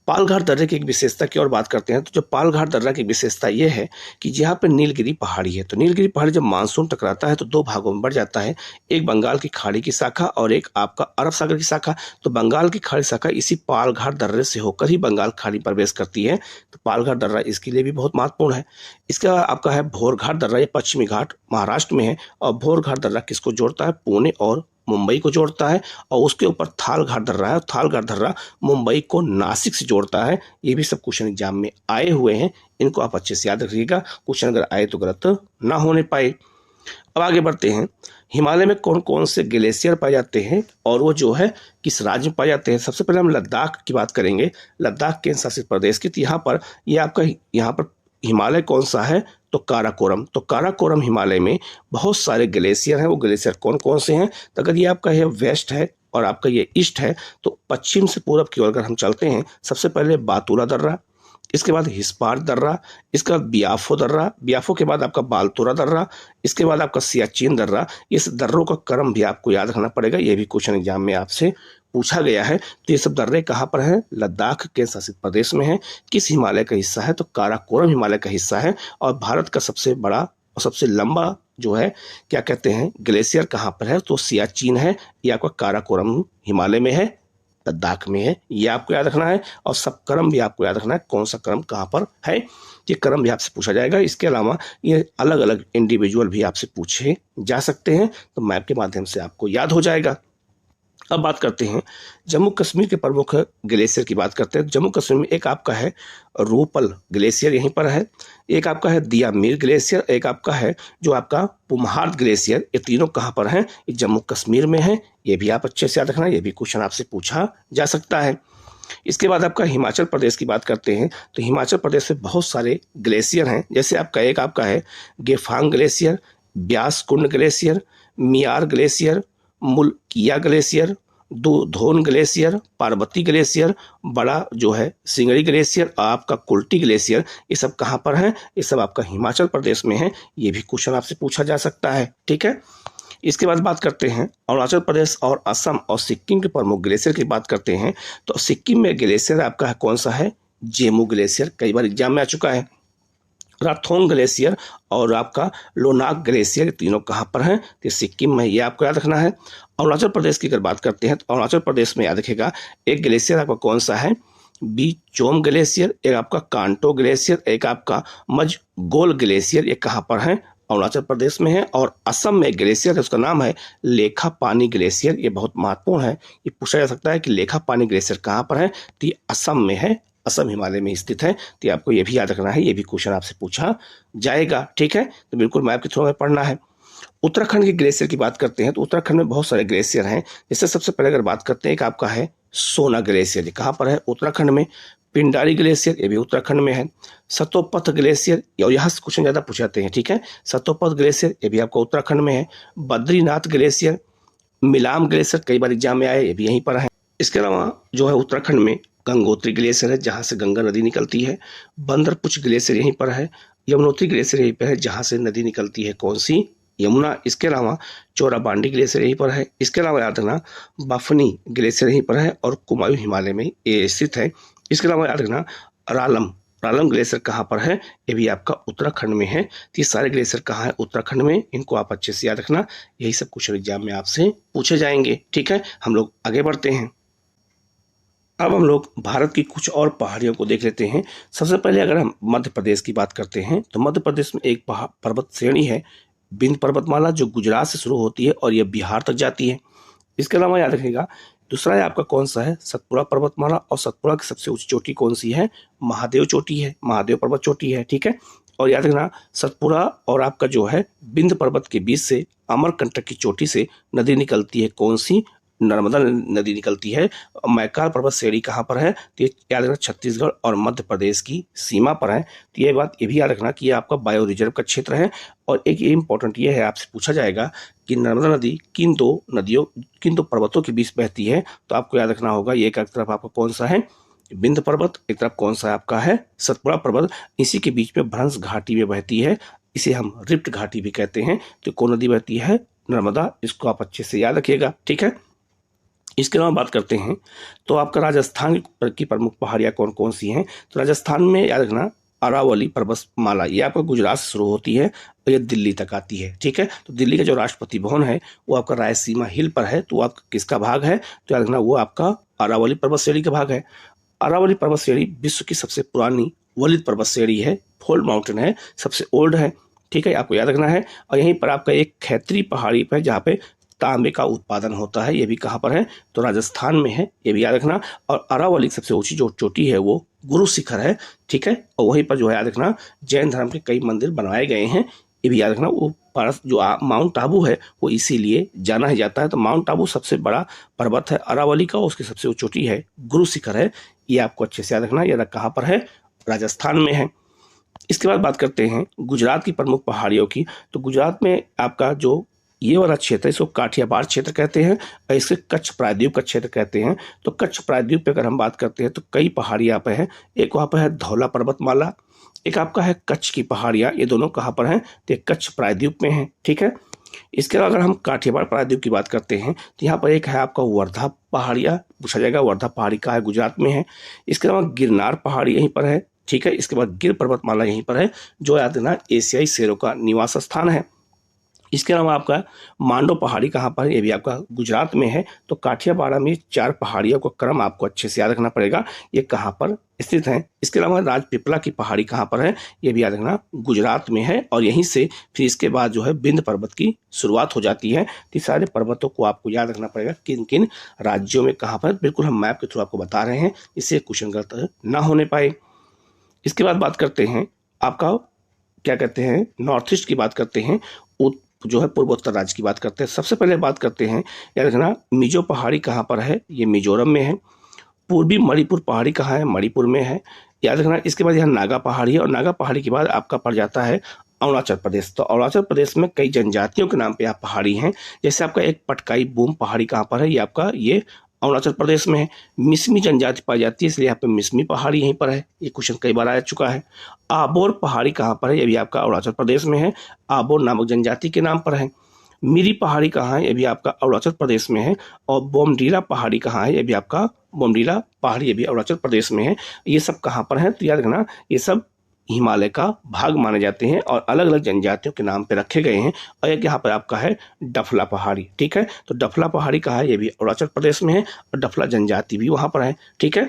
पालघाट दर्रे की एक विशेषता की और बात करते हैं तो जो पालघाट दर्रा की विशेषता ये है कि यहाँ पर नीलगिरी पहाड़ी है। तो नीलगिरी पहाड़ी जब मानसून टकराता है तो दो भागों में बढ़ जाता है, एक बंगाल की खाड़ी की शाखा और एक आपका अरब सागर की शाखा। तो बंगाल की खाड़ी शाखा इसी पालघाट दर्रे से होकर ही बंगाल खाड़ी प्रवेश करती है। तो पालघाट दर्रा इसके लिए भी बहुत महत्वपूर्ण है। इसका आपका है भोर घाट दर्रा, ये पश्चिमी घाट महाराष्ट्र में है। और भोर घाट दर्रा किसको जोड़ता है? पुणे और मुंबई को जोड़ता है। और उसके ऊपर थाल घाट दर्रा है। थाल घाट दर्रा मुंबई को नासिक से जोड़ता है। ये भी सब क्वेश्चन एग्जाम में आए हुए हैं, इनको आप अच्छे से याद रखिएगा। क्वेश्चन अगर आए तो गलत ना होने पाए। अब आगे बढ़ते हैं। हिमालय में कौन कौन से ग्लेशियर पाए जाते हैं और वो जो है किस राज्य में पाए जाते हैं? सबसे पहले हम लद्दाख की बात करेंगे। लद्दाख केंद्र शासित प्रदेश की। यहाँ पर ये आपका यहाँ पर हिमालय कौन सा है? तो काराकोरम। तो काराकोरम हिमालय में बहुत सारे ग्लेशियर हैं। वो ग्लेशियर कौन कौन से हैं? तो अगर ये आपका है वेस्ट है और आपका ये ईस्ट है तो पश्चिम से पूरब की ओर अगर हम चलते हैं, सबसे पहले बातुला दर्रा, इसके बाद हिस्पार दर्रा, इसके बाद बियाफो दर्रा, बियाफो के बाद आपका बालतोरा दर्रा, इसके बाद आपका सियाचिन दर्रा। इस दर्रों का क्रम भी आपको याद रखना पड़ेगा, ये भी क्वेश्चन एग्जाम में आपसे पूछा गया है। तो ये सब दर्रे कहाँ पर हैं? लद्दाख के शासित प्रदेश में है। किस हिमालय का हिस्सा है? तो काराकोरम हिमालय का हिस्सा है। और भारत का सबसे बड़ा और सबसे लंबा जो है क्या कहते हैं ग्लेशियर कहाँ पर है? तो सियाचिन है। ये आपका काराकोरम हिमालय में है, लद्दाख में है, ये आपको याद रखना है। और सब क्रम भी आपको याद रखना है, कौन सा क्रम कहाँ पर है, ये क्रम भी आपसे पूछा जाएगा। इसके अलावा ये अलग अलग इंडिविजुअल भी आपसे पूछे जा सकते हैं, तो मैप के माध्यम से आपको याद हो जाएगा। अब बात करते हैं जम्मू कश्मीर के प्रमुख ग्लेशियर की बात करते हैं। जम्मू कश्मीर में एक आपका है रूपल ग्लेशियर यहीं पर है, एक आपका है दियामीर ग्लेशियर, एक आपका है जो आपका पुमहार्द ग्लेशियर। ये तीनों कहाँ पर हैं? ये जम्मू कश्मीर में है। ये भी आप अच्छे से याद रखना, ये भी क्वेश्चन आपसे पूछा जा सकता है। इसके बाद आपका हिमाचल प्रदेश की बात करते हैं तो हिमाचल प्रदेश में बहुत सारे ग्लेशियर हैं। जैसे आपका एक आपका है गेफांग ग्लेशियर, ब्यास कुंड ग्लेशियर, मियार ग्लेशियर, मुलकिया ग्लेशियर, धोन ग्लेशियर, पार्वती ग्लेशियर, बड़ा जो है सिंगड़ी ग्लेशियर, आपका कुल्टी ग्लेशियर। ये सब कहाँ पर है? ये सब आपका हिमाचल प्रदेश में है। ये भी क्वेश्चन आपसे पूछा जा सकता है, ठीक है। इसके बाद बात करते हैं अरुणाचल प्रदेश और असम और सिक्किम के प्रमुख ग्लेशियर की बात करते हैं। तो सिक्किम में ग्लेशियर आपका है कौन सा है? जेमू ग्लेशियर, कई बार एग्जाम में आ चुका है। राथोंग ग्लेशियर और आपका लोनाक ग्लेशियर, ये तीनों कहाँ पर हैं? तो सिक्किम में, ये आपको याद रखना है। अरुणाचल प्रदेश की अगर बात करते हैं तो अरुणाचल प्रदेश में याद रखेगा एक ग्लेशियर आपका कौन सा है? बीचोम ग्लेशियर, एक आपका कांटो ग्लेशियर, एक आपका मजगोल ग्लेशियर, ये कहाँ पर है? अरुणाचल प्रदेश में है। और असम में एक ग्लेशियर है, उसका नाम है लेखा पानी ग्लेशियर, ये बहुत महत्वपूर्ण है। ये पूछा जा सकता है कि लेखा पानी ग्लेशियर कहाँ पर है? तो ये असम में है, असम हिमालय में स्थित है। तो आपको ये भी याद रखना है, ये भी क्वेश्चन आपसे पूछा जाएगा, ठीक है। तो बिल्कुल मैप के थ्रू में पढ़ना है। उत्तराखंड के ग्लेशियर की बात करते हैं तो उत्तराखंड में बहुत सारे ग्लेशियर हैं। जैसे सबसे पहले अगर बात करते हैं, एक आपका है सोना ग्लेशियर, कहाँ पर है? उत्तराखंड में। पिंडारी ग्लेशियर, ये भी उत्तराखंड में है। सतोपथ ग्लेशियर, और यहाँ से क्वेश्चन ज्यादा पूछ जाते हैं, ठीक है। सतोपथ ग्लेशियर, ये भी आपका उत्तराखंड में है। बद्रीनाथ ग्लेशियर, मिलाम ग्लेशियर, कई बार एग्जाम में आए, ये भी यहीं पर है। इसके अलावा जो है उत्तराखंड में गंगोत्री ग्लेशियर है, जहाँ से गंगा नदी निकलती है। बंदरपुछ ग्लेशियर यहीं पर है। यमुनोत्री ग्लेशियर यहीं पर है, जहाँ से नदी निकलती है, कौन सी? यमुना। इसके अलावा चोराबांडी ग्लेशियर यहीं पर है। इसके अलावा याद रखना बाफनी ग्लेशियर यहीं पर है और कुमायूं हिमालय में ये स्थित है। इसके अलावा याद रखना रालम, रालम ग्लेशियर कहाँ पर है? ये भी आपका उत्तराखंड में है। तो ये सारे ग्लेशियर कहाँ है? उत्तराखंड में। इनको आप अच्छे से याद रखना, यही सब क्वेश्चन एग्जाम में आपसे पूछे जाएंगे, ठीक है। हम लोग आगे बढ़ते हैं। अब हम लोग भारत की कुछ और पहाड़ियों को देख लेते हैं। सबसे पहले अगर हम मध्य प्रदेश की बात करते हैं तो मध्य प्रदेश में एक पर्वत श्रेणी है विंध्य पर्वतमाला, जो गुजरात से शुरू होती है और यह बिहार तक जाती है। इसके अलावा याद रखिएगा दूसरा है आपका कौन सा है? सतपुड़ा पर्वतमाला, और सतपुड़ा की सबसे ऊंची चोटी कौन सी है? महादेव चोटी है, महादेव पर्वत चोटी है, ठीक है। और याद रखना सतपुड़ा और आपका जो है विंध्य पर्वत के बीच से अमरकंटक की चोटी से नदी निकलती है, कौन सी? नर्मदा नदी निकलती है। मैकाल पर्वत श्रेणी कहाँ पर है? तो ये याद रखना छत्तीसगढ़ और मध्य प्रदेश की सीमा पर है। तो ये बात ये भी याद रखना कि ये आपका बायो रिजर्व का क्षेत्र है। और एक ये इंपॉर्टेंट ये है, आपसे पूछा जाएगा कि नर्मदा नदी किन दो पर्वतों के बीच बहती है? तो आपको याद रखना होगा, ये एक तरफ आपका कौन सा है? विंध्य पर्वत, एक तरफ कौन सा आपका है? सतपुड़ा पर्वत। इसी के बीच में भ्रंश घाटी में बहती है, इसे हम रिफ्ट घाटी भी कहते हैं। तो कौन नदी बहती है? नर्मदा। इसको आप अच्छे से याद रखिएगा, ठीक है। इसके अलावा बात करते हैं तो आपका राजस्थान की प्रमुख पहाड़ियाँ कौन कौन सी हैं? तो राजस्थान में याद रखना अरावली पर्वतमाला, ये आपका गुजरात से शुरू होती है और ये दिल्ली तक आती है, ठीक है। तो दिल्ली का जो राष्ट्रपति भवन है वो आपका रायसीमा हिल पर है, तो आपका किसका भाग है? तो याद रखना वो आपका अरावली पर्वत श्रेणी का भाग है। अरावली पर्वत श्रेणी विश्व की सबसे पुरानी वलित पर्वत श्रेणी है, फोल्ड माउंटेन है, सबसे ओल्ड है, ठीक है, आपको याद रखना है। और यहीं पर आपका एक खैत्री पहाड़ी पर जहाँ पे तांबे का उत्पादन होता है, ये भी कहाँ पर है? तो राजस्थान में है, ये भी याद रखना। और अरावली की सबसे ऊंची जो चोटी है वो गुरु शिखर है, ठीक है। और वहीं पर जो है याद रखना जैन धर्म के कई मंदिर बनवाए गए हैं, ये भी याद रखना। वो जो माउंट आबू है वो इसीलिए जाना ही जाता है। तो माउंट आबू सबसे बड़ा पर्वत है अरावली का, उसकी सबसे ऊंची चोटी है गुरु शिखर है, ये आपको अच्छे से याद रखना। ये कहाँ पर है? राजस्थान में है। इसके बाद बात करते हैं गुजरात की प्रमुख पहाड़ियों की। तो गुजरात में आपका जो ये वाला क्षेत्र है इसको काठियावाड़ क्षेत्र कहते हैं और इसे कच्छ प्रायद्वीप का क्षेत्र कहते हैं। तो कच्छ प्रायद्वीप पे अगर हम बात करते हैं तो कई पहाड़ियाँ पे हैं। एक वहाँ पर है धौला पर्वतमाला, एक आपका है कच्छ की पहाड़ियाँ, ये दोनों कहाँ पर हैं? तो कच्छ प्रायद्वीप में है, ठीक है। इसके अलावा अगर हम काठियावाड़ प्रायद्वीप की बात करते हैं तो यहाँ पर एक है आपका वर्धा पहाड़ियाँ, पूछा जाएगा वर्धा पहाड़ी कहाँ है? गुजरात में है। इसके अलावा गिरनार पहाड़ी यहीं पर है, ठीक है। इसके बाद गिर पर्वतमाला यहीं पर है, जो याद रखना एशियाई शेरों का निवास स्थान है। इसके अलावा आपका मांडो पहाड़ी कहाँ पर है? ये भी आपका गुजरात में है। तो काठियावाड़ में 4 पहाड़ियों का क्रम आपको अच्छे से याद रखना पड़ेगा, ये कहाँ पर स्थित है। इसके अलावा राजपीपला की पहाड़ी कहाँ पर है? ये भी याद रखना गुजरात में है। और यहीं से फिर इसके बाद जो है विंध्य पर्वत की शुरुआत हो जाती है। तो सारे पर्वतों को आपको याद रखना पड़ेगा किन किन राज्यों में कहाँ पर। बिल्कुल हम मैप के थ्रू आपको बता रहे हैं, इससे क्वेश्चन गलत ना होने पाए। इसके बाद बात करते हैं आपका क्या कहते हैं, नॉर्थ ईस्ट की बात करते हैं, जो है पूर्वोत्तर राज्य की बात करते हैं। सबसे पहले बात करते हैं याद रखना मिजो पहाड़ी कहाँ पर है? ये मिजोरम में है। पूर्वी मणिपुर पहाड़ी कहाँ है? मणिपुर में है, याद रखना। इसके बाद यहाँ नागा पहाड़ी है और नागा पहाड़ी के बाद आपका पड़ जाता है अरुणाचल प्रदेश। तो अरुणाचल प्रदेश में कई जनजातियों के नाम पे यहाँ पहाड़ी हैं, जैसे आपका एक पटकाई बूम पहाड़ी कहाँ पर है? ये आपका ये अरुणाचल प्रदेश में है। मिसमी जनजाति पाई जाती है, इसलिए यहाँ पे मिसमी पहाड़ी यहीं पर है, ये क्वेश्चन कई बार आ चुका है। आबोर पहाड़ी कहाँ पर है? ये भी आपका अरुणाचल प्रदेश में है, आबोर नामक जनजाति के नाम पर है। मिरी पहाड़ी कहाँ है? ये भी आपका अरुणाचल प्रदेश में है। और बोमडीला पहाड़ी कहाँ है? ये भी आपका बोमडीला पहाड़ी, ये भी अरुणाचल प्रदेश में है। ये सब कहाँ पर है तो याद रखना, ये सब हिमालय का भाग माने जाते हैं और अलग अलग जनजातियों के नाम पे रखे गए हैं। और एक यहाँ पर आपका है डफला पहाड़ी, ठीक है। तो डफला पहाड़ी कहाँ है, ये भी अरुणाचल प्रदेश में है और डफला जनजाति भी वहाँ पर है, ठीक है।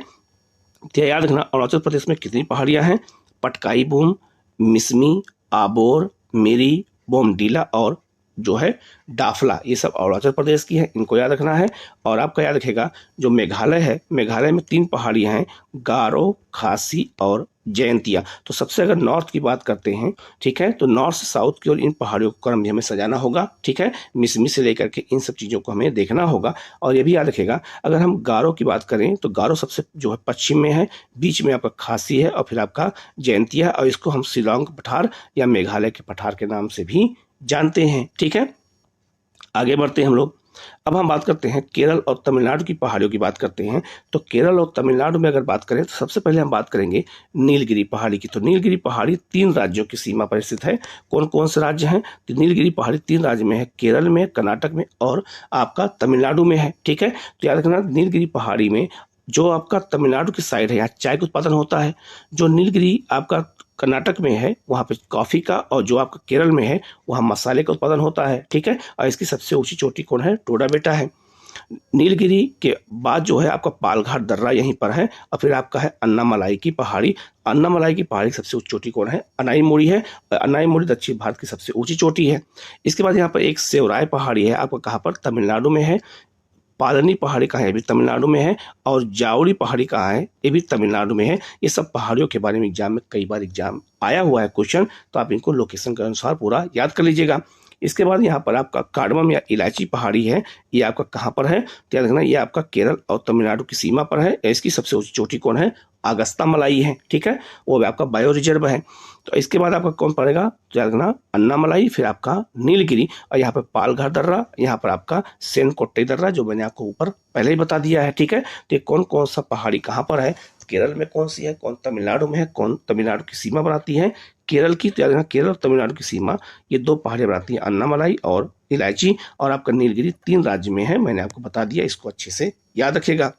तो याद रखना अरुणाचल प्रदेश में कितनी पहाड़ियाँ हैं, पटकाई बूम, मिसमी, आबोर, मेरी, बोमडीला और जो है डाफला, ये सब अरुणाचल प्रदेश की है, इनको याद रखना है। और आपका याद रखेगा जो मेघालय है, मेघालय में 3 पहाड़ियाँ हैं, गारो, खासी और जयंतिया। तो सबसे अगर नॉर्थ की बात करते हैं, ठीक है, तो नॉर्थ से साउथ की ओर इन पहाड़ियों को क्रम भी हमें सजाना होगा, ठीक है। मिसमी से लेकर के इन सब चीज़ों को हमें देखना होगा। और ये भी याद रखेगा अगर हम गारो की बात करें तो गारो सबसे जो है पश्चिम में है, बीच में आपका खासी है और फिर आपका जयंतिया, और इसको हम शिलांग पठार या मेघालय के पठार के नाम से भी जानते हैं, ठीक है। आगे बढ़ते हैं हम लोग। अब हम बात करते हैं केरल और तमिलनाडु की पहाड़ियों की बात करते हैं। तो केरल और तमिलनाडु में अगर बात करें तो सबसे पहले हम बात करेंगे नीलगिरी पहाड़ी की। तो नीलगिरी पहाड़ी 3 राज्यों की सीमा पर स्थित है। कौन कौन से राज्य हैं, तो नीलगिरी पहाड़ी 3 राज्य में है, केरल में, कर्नाटक में और आपका तमिलनाडु में है, ठीक है। तो याद रखना नीलगिरी पहाड़ी में जो आपका तमिलनाडु की साइड है यहाँ चाय का उत्पादन होता है, जो नीलगिरी आपका कर्नाटक में है वहाँ पे कॉफ़ी का, और जो आपका केरल में है वहाँ मसाले का उत्पादन होता है, ठीक है। और इसकी सबसे ऊंची चोटी कौन है, टोडा बेटा है। नीलगिरी के बाद जो है आपका पालघाट दर्रा यहीं पर है, और फिर आपका है अन्नामलाई की पहाड़ी। अन्नामलाई की पहाड़ी की सबसे ऊंची चोटी कौन है, अनाईमोड़ी है। अनाईमोड़ी दक्षिण भारत की सबसे ऊंची चोटी है। इसके बाद यहाँ पर एक सेवराय पहाड़ी है, आपका कहाँ पर, तमिलनाडु में है। पालनी पहाड़ी कहाँ है, ये भी तमिलनाडु में है। और जावड़ी पहाड़ी कहाँ है, ये भी तमिलनाडु में है। ये सब पहाड़ियों के बारे में एग्जाम में कई बार एग्जाम आया हुआ है क्वेश्चन, तो आप इनको लोकेशन के अनुसार पूरा याद कर लीजिएगा। इसके बाद यहाँ पर आपका कार्डमम या इलायची पहाड़ी है, ये आपका कहाँ पर है, तो याद रखना ये आपका केरल और तमिलनाडु की सीमा पर है। इसकी सबसे ऊंची चोटी कौन है, अगस्ता मलाई है, ठीक है, वो भी आपका बायो रिजर्व है। तो इसके बाद आपका कौन पड़ेगा, तो याद रखना अन्नामलाई, फिर आपका नीलगिरी, और यहाँ पर पालघाट दर्रा, यहाँ पर आपका सेनकोट्टे दर्रा, जो मैंने आपको ऊपर पहले ही बता दिया है, ठीक है। तो ये कौन कौन सा पहाड़ी कहाँ पर है, केरल में कौन सी है, कौन तमिलनाडु में है, कौन तमिलनाडु की सीमा बनाती है केरल की, तो याद रखना केरल और तमिलनाडु की सीमा ये 2 पहाड़ियाँ बनाती हैं, अन्नामलाई और इलायची। और आपका नीलगिरी 3 राज्य में है, मैंने आपको बता दिया, इसको अच्छे से याद रखिएगा।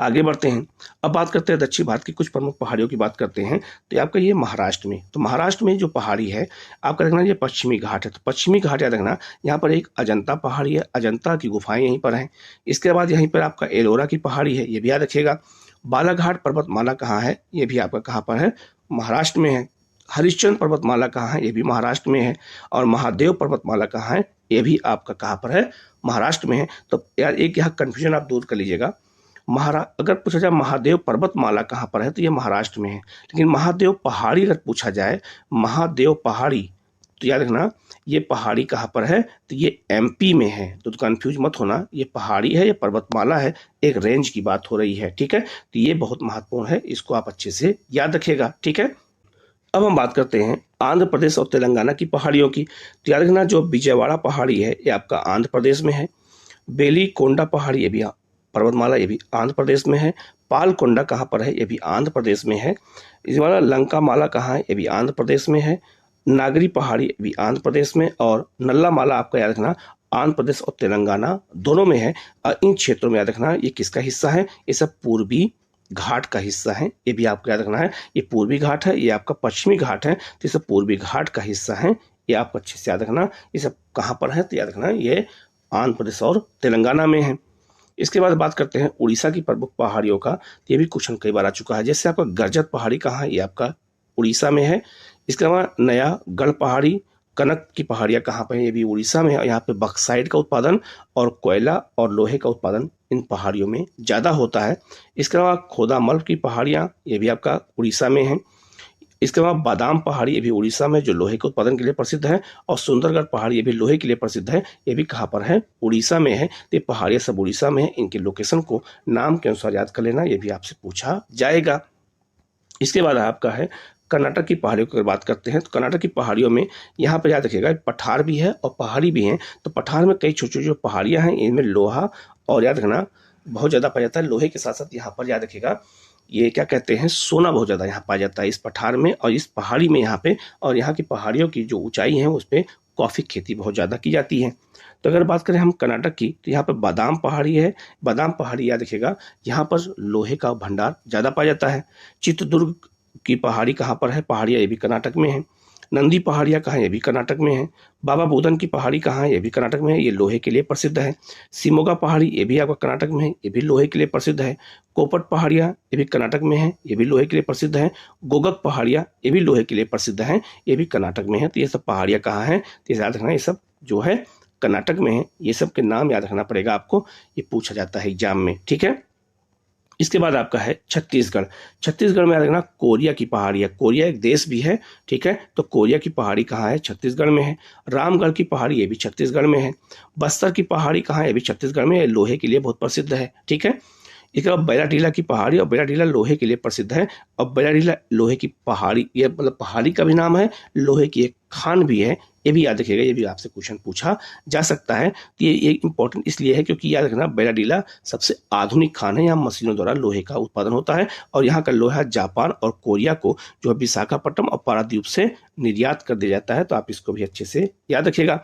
आगे बढ़ते हैं। अब बात करते हैं दक्षिण भारत की कुछ प्रमुख पहाड़ियों की बात करते हैं। तो आपका ये महाराष्ट्र में, तो महाराष्ट्र में जो पहाड़ी है आपका रखना ये पश्चिमी घाट है। तो पश्चिमी घाट याद रखना, यहाँ पर एक अजंता पहाड़ी है, अजंता की गुफाएं यहीं पर हैं। इसके बाद यहीं पर आपका एलोरा की पहाड़ी है, ये भी याद रखिएगा। बालाघाट पर्वतमाला कहाँ है, ये भी आपका कहाँ पर है, महाराष्ट्र में है। हरिश्चंद्र पर्वतमाला कहाँ है, ये भी महाराष्ट्र में है। और महादेव पर्वतमाला कहाँ है, ये भी आपका कहाँ पर है, महाराष्ट्र में है। तो यार एक यहाँ कन्फ्यूजन आप दूर कर लीजिएगा। अगर पूछा जाए महादेव पर्वतमाला कहाँ पर है, तो ये महाराष्ट्र में है। लेकिन महादेव पहाड़ी अगर पूछा जाए, महादेव पहाड़ी, तो याद रखना ये पहाड़ी कहाँ पर है, तो ये एमपी में है। तो कंफ्यूज मत होना, ये पहाड़ी है या पर्वतमाला है, एक रेंज की बात हो रही है, ठीक है। तो ये बहुत महत्वपूर्ण है, इसको आप अच्छे से याद रखिएगा, ठीक है। अब हम बात करते हैं आंध्र प्रदेश और तेलंगाना की पहाड़ियों की। तो याद रखना जो विजयवाड़ा पहाड़ी है ये आपका आंध्र प्रदेश में है। बेलीकोंडा पहाड़ी ये भी पर्वतमाला, ये भी आंध्र प्रदेश में है। पालकोंडा कहाँ पर है, ये भी आंध्र प्रदेश में है। इस वाला लंका माला कहाँ है, ये भी आंध्र प्रदेश में है। नागरी पहाड़ी ये भी आंध्र प्रदेश में, और नल्ला माला आपका याद रखना आंध्र प्रदेश और तेलंगाना दोनों में है। और इन क्षेत्रों में याद रखना ये किसका हिस्सा है, ये सब पूर्वी घाट का हिस्सा है, ये भी आपको याद रखना है। ये पूर्वी घाट है, ये आपका पश्चिमी घाट है, तो ये सब पूर्वी घाट का हिस्सा है, ये आपको अच्छे से याद रखना। ये सब कहाँ पर है, तो याद रखना ये आंध्र प्रदेश और तेलंगाना में है। इसके बाद बात करते हैं उड़ीसा की प्रमुख पहाड़ियों का। ये भी क्वेश्चन कई बार आ चुका है। जैसे आपका गरजत पहाड़ी कहाँ है, ये आपका उड़ीसा में है। इसके अलावा नया गढ़ पहाड़ी, कनक की पहाड़ियाँ कहाँ पर है, ये भी उड़ीसा में है। यहाँ पे बक्साइड का उत्पादन और कोयला और लोहे का उत्पादन इन पहाड़ियों में ज़्यादा होता है। इसके अलावा खोदामल की पहाड़ियाँ, ये भी आपका उड़ीसा में है। इसके अलावा बादाम पहाड़ी, ये भी उड़ीसा में, जो लोहे के उत्पादन के लिए प्रसिद्ध है। और सुंदरगढ़ पहाड़ी, ये भी लोहे के लिए प्रसिद्ध है, ये भी कहाँ पर है, उड़ीसा में है। तो ये पहाड़ियाँ सब उड़ीसा में है। इनके लोकेशन को नाम के अनुसार याद कर लेना, ये भी आपसे पूछा जाएगा। इसके बाद आपका है कर्नाटक की पहाड़ियों की बात करते हैं। तो कर्नाटक की पहाड़ियों में यहाँ पर याद रखिएगा पठार भी है और पहाड़ी भी है। तो पठार में कई छोटी छोटी जो पहाड़ियाँ हैं इनमें लोहा और याद रखना बहुत ज़्यादा पाया जाता है। लोहे के साथ साथ यहाँ पर याद रखिएगा ये क्या कहते हैं, सोना बहुत ज़्यादा यहाँ पाया जाता है इस पठार में और इस पहाड़ी में यहाँ पे। और यहाँ की पहाड़ियों की जो ऊंचाई है उस पर कॉफ़ी खेती बहुत ज़्यादा की जाती है। तो अगर बात करें हम कर्नाटक की, तो यहाँ पर बादाम पहाड़ी है। बादाम पहाड़ी याद रखिएगा, यहाँ पर लोहे का भंडार ज़्यादा पाया जाता है। चित्रदुर्ग की पहाड़ी कहाँ पर है? पहाड़ियाँ ये भी कर्नाटक में है। नंदी पहाड़ियाँ कहाँ है? ये भी कर्नाटक में है। बाबा बुदन की पहाड़ी कहाँ है? ये भी कर्नाटक में है, ये लोहे के लिए प्रसिद्ध है। सिमोगा पहाड़ी ये भी आपका कर्नाटक में है, ये भी लोहे के लिए प्रसिद्ध है। कोपट पहाड़ियाँ ये भी कर्नाटक में है, ये भी लोहे के लिए प्रसिद्ध है। गोगक पहाड़ियाँ ये भी लोहे के लिए प्रसिद्ध हैं, ये भी कर्नाटक में है। तो ये सब पहाड़ियाँ कहाँ हैं? तो याद रखना, ये सब जो है कर्नाटक में है। ये सब के नाम याद रखना पड़ेगा आपको, ये पूछा जाता है एग्जाम में, ठीक है। इसके बाद आपका है छत्तीसगढ़। छत्तीसगढ़ में याद रखना कोरिया की पहाड़ी है। कोरिया एक देश भी है, ठीक है। तो कोरिया की पहाड़ी कहाँ है? छत्तीसगढ़ में है। रामगढ़ की पहाड़ी ये भी छत्तीसगढ़ में है। बस्तर की पहाड़ी कहाँ है? ये भी छत्तीसगढ़ में है, लोहे के लिए बहुत प्रसिद्ध है, ठीक है। इसके बाद बैराटीला की पहाड़ी, और बैराटीला लोहे के लिए प्रसिद्ध है। और बैराटीला लोहे की पहाड़ी, ये मतलब पहाड़ी का भी नाम है, लोहे की एक खान भी है। ये भी याद रखिएगा, ये भी आपसे क्वेश्चन पूछा जा सकता है। तो ये इंपॉर्टेंट इसलिए है क्योंकि याद रखना बैराटीला सबसे आधुनिक खान है। यहाँ मशीनों द्वारा लोहे का उत्पादन होता है, और यहाँ का लोहा जापान और कोरिया को जो है विशाखापट्टनम और पारादीप से निर्यात कर दिया जाता है। तो आप इसको भी अच्छे से याद रखिएगा।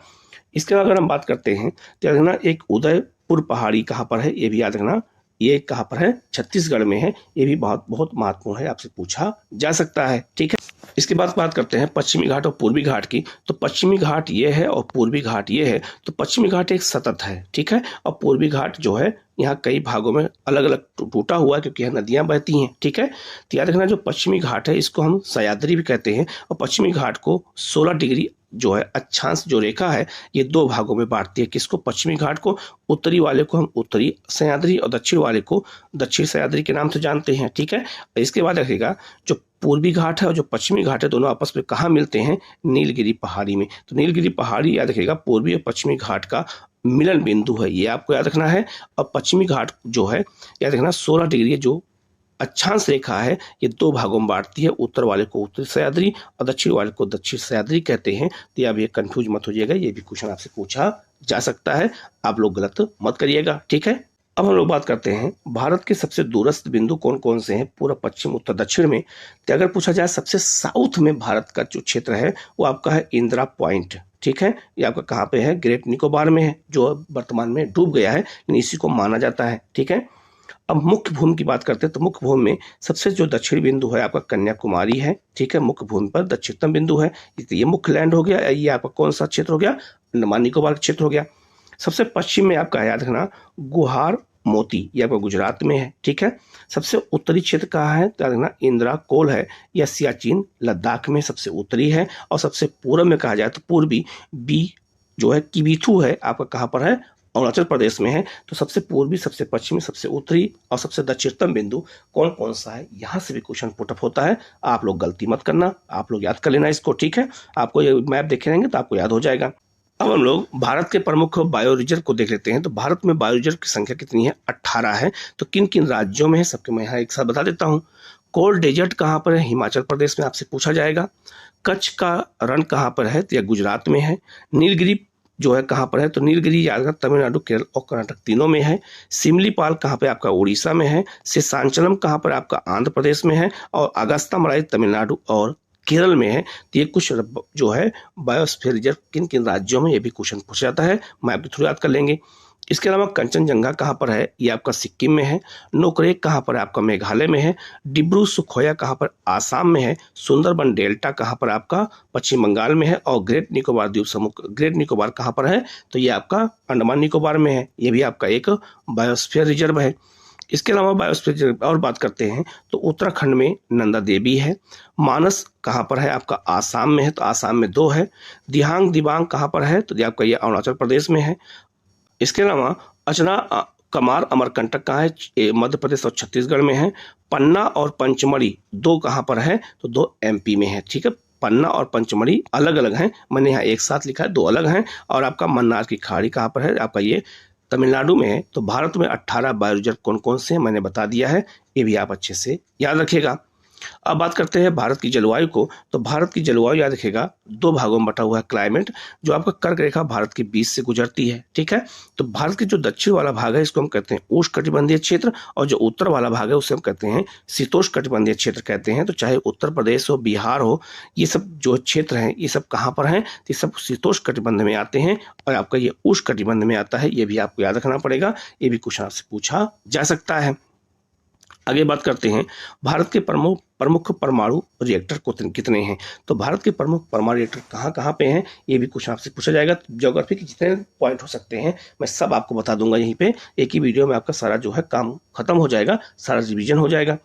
इसके बाद अगर हम बात करते हैं तो याद रखना एक उदयपुर पहाड़ी कहाँ पर है? ये भी याद रखना, ये कहाँ पर है? छत्तीसगढ़ में है। ये भी बहुत बहुत महत्वपूर्ण है, आपसे पूछा जा सकता है, ठीक है। इसके बाद बात करते हैं पश्चिमी घाट और पूर्वी घाट की। तो पश्चिमी घाट ये है और पूर्वी घाट ये है। तो पश्चिमी घाट एक सतत है, ठीक है, और पूर्वी घाट जो है यहाँ कई भागों में अलग अलग टूटा हुआ है, क्योंकि यहाँ नदियाँ बहती हैं, ठीक है। तो याद रखना जो पश्चिमी घाट है इसको हम सह्याद्री भी कहते हैं, और पश्चिमी घाट को 16 डिग्री जो है अक्षांश जो रेखा है ये दो भागों में बांटती है। किसको? पश्चिमी घाट को। उत्तरी वाले को हम उत्तरी सह्याद्री और दक्षिण वाले को दक्षिण सह्याद्री के नाम से जानते हैं, ठीक है। इसके बाद रखिएगा जो पूर्वी घाट है और जो पश्चिमी घाट है दोनों आपस में कहाँ मिलते हैं? नीलगिरी पहाड़ी में। तो नीलगिरी पहाड़ी याद रखिएगा पूर्वी और पश्चिमी घाट का मिलन बिंदु है, ये आपको याद रखना है। और पश्चिमी घाट जो है याद रखना 16 डिग्री जो अक्षांश रेखा है ये दो भागों में बांटती है। उत्तर वाले को उत्तरी सह्याद्री और दक्षिण वाले को दक्षिण सह्याद्री कहते हैं। तो अब ये कंफ्यूज मत हो जाइएगा, ये भी क्वेश्चन आपसे पूछा जा सकता है, आप लोग गलत मत करिएगा, ठीक है। अब हम लोग बात करते हैं भारत के सबसे दूरस्थ बिंदु कौन कौन से हैं पूर्व, पश्चिम, उत्तर, दक्षिण में। तो अगर पूछा जाए सबसे साउथ में भारत का जो क्षेत्र है वो आपका है इंदिरा पॉइंट, ठीक है। ये आपका कहाँ पे है? ग्रेट निकोबार में है, जो वर्तमान में डूब गया है, लेकिन इसी को माना जाता है, ठीक है। अब मुख्य भूमि की बात करते हैं तो मुख्य भूमि में सबसे जो दक्षिणी बिंदु है आपका कन्याकुमारी है, ठीक है। मुख्य भूमि पर दक्षिणतम बिंदु है, ये मुख्य लैंड हो गया। ये आपका कौन सा क्षेत्र हो गया? अंडमान निकोबार क्षेत्र हो गया। सबसे पश्चिम में आपका याद रखना गुहार मोती, ये आपका गुजरात में है, ठीक है। सबसे उत्तरी क्षेत्र कहाँ है? याद रखना इंदिरा कोल है, या सियाचिन लद्दाख में सबसे उत्तरी है। और सबसे पूर्व में कहा जाए तो पूर्वी बी जो है किबीथू है, आपका कहाँ पर है? अरुणाचल प्रदेश में है। तो सबसे पूर्वी, सबसे पश्चिमी, सबसे उत्तरी और सबसे दक्षिणतम बिंदु कौन कौन सा है? यहाँ से भी क्वेश्चन पुटअप होता है, आप लोग गलती मत करना, आप लोग याद कर लेना इसको, ठीक है। आपको ये मैप देखे रहेंगे तो आपको याद हो जाएगा। अब हम लोग भारत के प्रमुख बायो रिजर्व को देख लेते हैं। तो भारत में बायो रिजर्व की संख्या कितनी है? 18 है। तो किन किन राज्यों में है सबके मैं यहाँ एक साथ बता देता हूँ। कोल्ड डेजर्ट कहाँ पर है? हिमाचल प्रदेश में आपसे पूछा जाएगा। कच्छ का रण कहाँ पर है? तो यह गुजरात में है। नीलगिरी जो है कहाँ पर है? तो नीलगिरी याद रखना तमिलनाडु, केरल और कर्नाटक तीनों में है। सिमलीपाल कहाँ पे? आपका उड़ीसा में है। शेषाचलम कहाँ पर? आपका आंध्र प्रदेश में है। और अगस्त्यामलाई तमिलनाडु और केरल में है। तो ये कुछ जो है बायोस्फीयर रिजर्व किन किन राज्यों में, ये भी क्वेश्चन पूछा जाता है, मैं आपके थ्रू याद कर लेंगे। इसके अलावा कंचनजंगा कहाँ पर है? ये आपका सिक्किम में है। नोकरेक कहाँ पर है? आपका मेघालय में है। डिब्रू सुखोया कहाँ पर? आसाम में है। सुंदरबन डेल्टा कहाँ पर? आपका पश्चिम बंगाल में है। और ग्रेट निकोबार द्वीप समूह, ग्रेट निकोबार कहाँ पर है? तो ये आपका अंडमान निकोबार में है। ये भी आपका एक बायोस्फीयर रिजर्व है। इसके अलावा बायोस्फीयर रिजर्व और बात करते हैं तो उत्तराखंड में नंदा देवी है। मानस कहाँ पर है? आपका आसाम में है, तो आसाम में 2 है। दिहांग दिबांग कहाँ पर है? तो ये आपका ये अरुणाचल प्रदेश में है। इसके अलावा अचना कमार अमरकंटक कहाँ है? मध्य प्रदेश और छत्तीसगढ़ में है। पन्ना और पंचमढ़ी 2 कहाँ पर है? तो 2 एमपी में है, ठीक है। पन्ना और पंचमढ़ी अलग अलग हैं, मैंने यहाँ एक साथ लिखा है, 2 अलग हैं। और आपका मन्नार की खाड़ी कहाँ पर है? आपका ये तमिलनाडु में है। तो भारत में 18 बायो रिजर्व कौन कौन से हैं मैंने बता दिया है, ये भी आप अच्छे से याद रखिएगा। अब बात करते हैं भारत की जलवायु को। तो भारत की जलवायु याद रखिएगा 2 भागों में बटा हुआ है। क्लाइमेट, जो आपका कर्क रेखा भारत के बीच से गुजरती है, ठीक है। तो भारत के जो दक्षिण वाला भाग है इसको हम कहते हैं उष्णकटिबंधीय क्षेत्र, और जो उत्तर वाला भाग है उसे हम कहते हैं शीतोष्णकटिबंधीय क्षेत्र कहते हैं। तो चाहे उत्तर प्रदेश हो, बिहार हो, ये सब जो क्षेत्र हैं ये सब कहाँ पर हैं? ये सब शीतोष्णकटिबंध में आते हैं, और आपका ये उष्णकटिबंध में आता है। ये भी आपको याद रखना पड़ेगा, ये भी क्वेश्चन आपसे पूछा जा सकता है। आगे बात करते हैं भारत के प्रमुख परमाणु रिएक्टर कितने हैं। तो भारत के प्रमुख परमाणु रिएक्टर कहाँ कहाँ पे हैं, ये भी क्वेश्चन आपसे पूछा जाएगा। ज्योग्राफी के जितने पॉइंट हो सकते हैं मैं सब आपको बता दूंगा यहीं पे, एक ही वीडियो में आपका सारा जो है काम खत्म हो जाएगा, सारा रिवीजन हो जाएगा।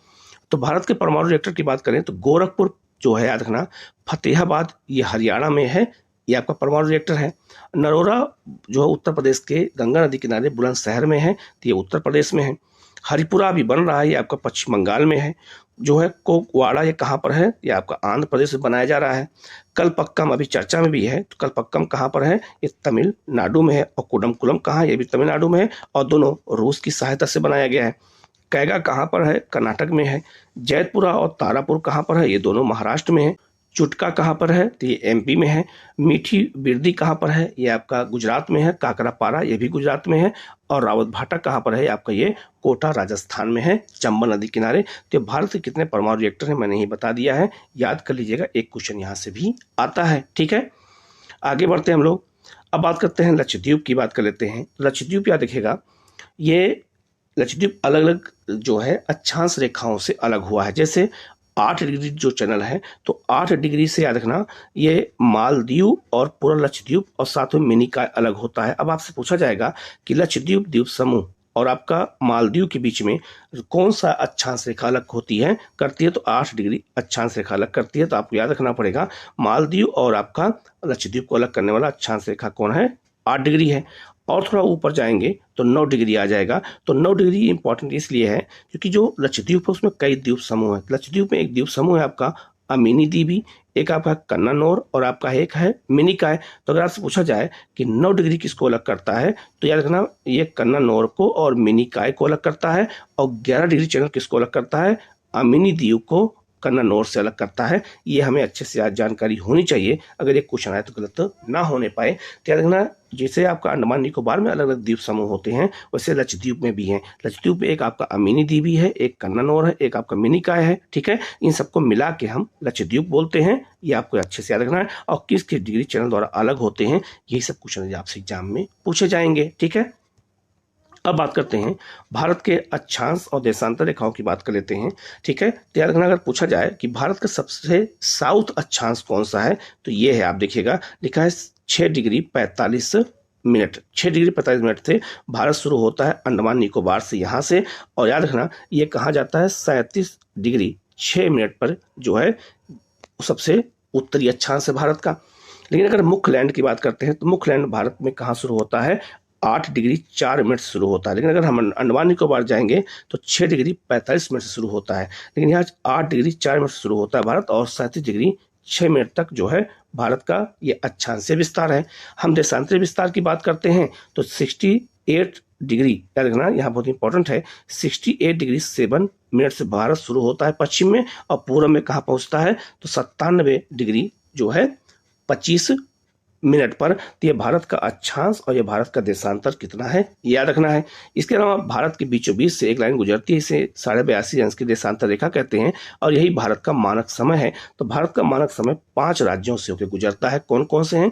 तो भारत के परमाणु रिएक्टर की बात करें तो गोरखपुर जो है याद रखना, फतेहाबाद ये हरियाणा में है, ये आपका परमाणु रिएक्टर है। नरोरा जो है उत्तर प्रदेश के गंगा नदी किनारे बुलंदशहर में है, तो ये उत्तर प्रदेश में है। हरिपुरा भी बन रहा है, ये आपका पश्चिम बंगाल में है। जो है कोकवाड़ा ये कहाँ पर है, ये आपका आंध्र प्रदेश में बनाया जा रहा है। कलपक्कम अभी चर्चा में भी है, तो कलपक्कम कहाँ पर है, ये तमिलनाडु में है। और कुडमकुलम कहाँ है, ये भी तमिलनाडु में है, और दोनों रूस की सहायता से बनाया गया है। कैगा कहाँ पर है, कर्नाटक में है। जैतपुरा और तारापुर कहाँ पर है, ये दोनों महाराष्ट्र में है। चुटका कहाँ पर है, तो ये एमपी में है। मीठी बिरदी कहाँ पर है, ये आपका गुजरात में है। काकरापारा ये भी गुजरात में है। और रावत भाटा कहाँ पर है, आपका ये कोटा राजस्थान में है, चंबल नदी किनारे। तो भारत के कितने परमाणु रिएक्टर हैं मैंने ही बता दिया है, याद कर लीजिएगा, एक क्वेश्चन यहाँ से भी आता है, ठीक है। आगे बढ़ते हैं हम लोग। अब बात करते हैं लक्षद्वीप की, बात कर लेते हैं। लक्षद्वीप याद रखिएगा, ये लक्षद्वीप अलग अलग जो है अक्षांश रेखाओं से अलग हुआ है। जैसे 8 डिग्री जो चैनल है, तो 8 डिग्री से याद रखना ये मालदीव और पूरा लक्षद्वीप और साथ में मिनिकॉय अलग होता है। अब आपसे पूछा जाएगा कि लक्षद्वीप द्वीप समूह और आपका मालदीव के बीच में कौन सा अक्षांश रेखा अलग होती है, करती है, तो 8 डिग्री अक्षांश रेखा अलग करती है। तो आपको याद रखना पड़ेगा मालदीव और आपका लक्षद्वीप को अलग करने वाला अक्षांश रेखा कौन है, 8 डिग्री है। और थोड़ा ऊपर जाएंगे तो 9 डिग्री आ जाएगा। तो 9 डिग्री इंपॉर्टेंट इसलिए है क्योंकि जो लक्षद्वीप है उसमें कई द्वीप समूह है। लक्षद्वीप में एक द्वीप समूह है आपका अमीनी द्वीपी, एक आपका कन्नानौर, और आपका एक है मिनिकॉय। तो अगर आपसे पूछा जाए कि 9 डिग्री किसको अलग करता है, तो याद रखना ये कन्नानौर को और मिनिकॉय को अलग करता है। और 11 डिग्री चैनल किसको अलग करता है, अमीनी द्वीप को कन्नानौर से अलग करता है। ये हमें अच्छे से आज जानकारी होनी चाहिए, अगर ये क्वेश्चन आए तो गलत ना होने पाए। तो याद रखना, जैसे आपका अंडमान निकोबार में अलग अलग द्वीप समूह होते हैं, वैसे लक्षद्वीप में भी हैं। लक्षद्वीप में एक आपका अमीनी द्वीप है, एक कन्नानौर है, एक आपका मिनिकॉय है, ठीक है। इन सबको मिला के हम लक्षद्वीप बोलते हैं, ये आपको अच्छे से याद रखना है। और किस किस डिग्री चैनल द्वारा अलग होते हैं, यही सब क्वेश्चन आपसे एग्जाम में पूछे जाएंगे, ठीक है। अब बात करते हैं भारत के अक्षांश और देशांतर रेखाओं की बात कर लेते हैं, ठीक है। तो याद रखना, अगर पूछा जाए कि भारत का सबसे साउथ अक्षांश कौन सा है, तो ये है, आप देखिएगा लिखा है 6 डिग्री 45 मिनट। 6 डिग्री 45 मिनट से भारत शुरू होता है अंडमान निकोबार से, यहाँ से। और याद रखना ये कहाँ जाता है, 37 डिग्री 6 मिनट पर जो है सबसे उत्तरी अक्षांश है भारत का। लेकिन अगर मुख्य लैंड की बात करते हैं तो मुख्य लैंड भारत में कहाँ शुरू होता है, 8 डिग्री 4 मिनट से शुरू होता है। लेकिन अगर हम अंडमान निकोबार जाएंगे तो 6 डिग्री 45 मिनट से शुरू होता है। लेकिन यहाँ 8 डिग्री 4 मिनट से शुरू होता है भारत, और 37 डिग्री 6 मिनट तक जो है भारत का ये अक्षांशीय विस्तार है। हम देशांतरीय विस्तार की बात करते हैं तो 68 डिग्री, याद रखना यहाँ बहुत इंपॉर्टेंट है, 68 डिग्री 7 मिनट से भारत शुरू होता है पश्चिम में, और पूर्व में कहाँ पहुँचता है, तो 97 डिग्री जो है 25 मिनट पर। तो ये भारत का अक्षांश और ये भारत का देशांतर कितना है, याद रखना है। इसके अलावा भारत के बीचों बीच से एक लाइन गुजरती है, इसे 82.5 अंश की देशांतर रेखा कहते हैं, और यही भारत का मानक समय है। तो भारत का मानक समय 5 राज्यों से होकर गुजरता है। कौन कौन से हैं,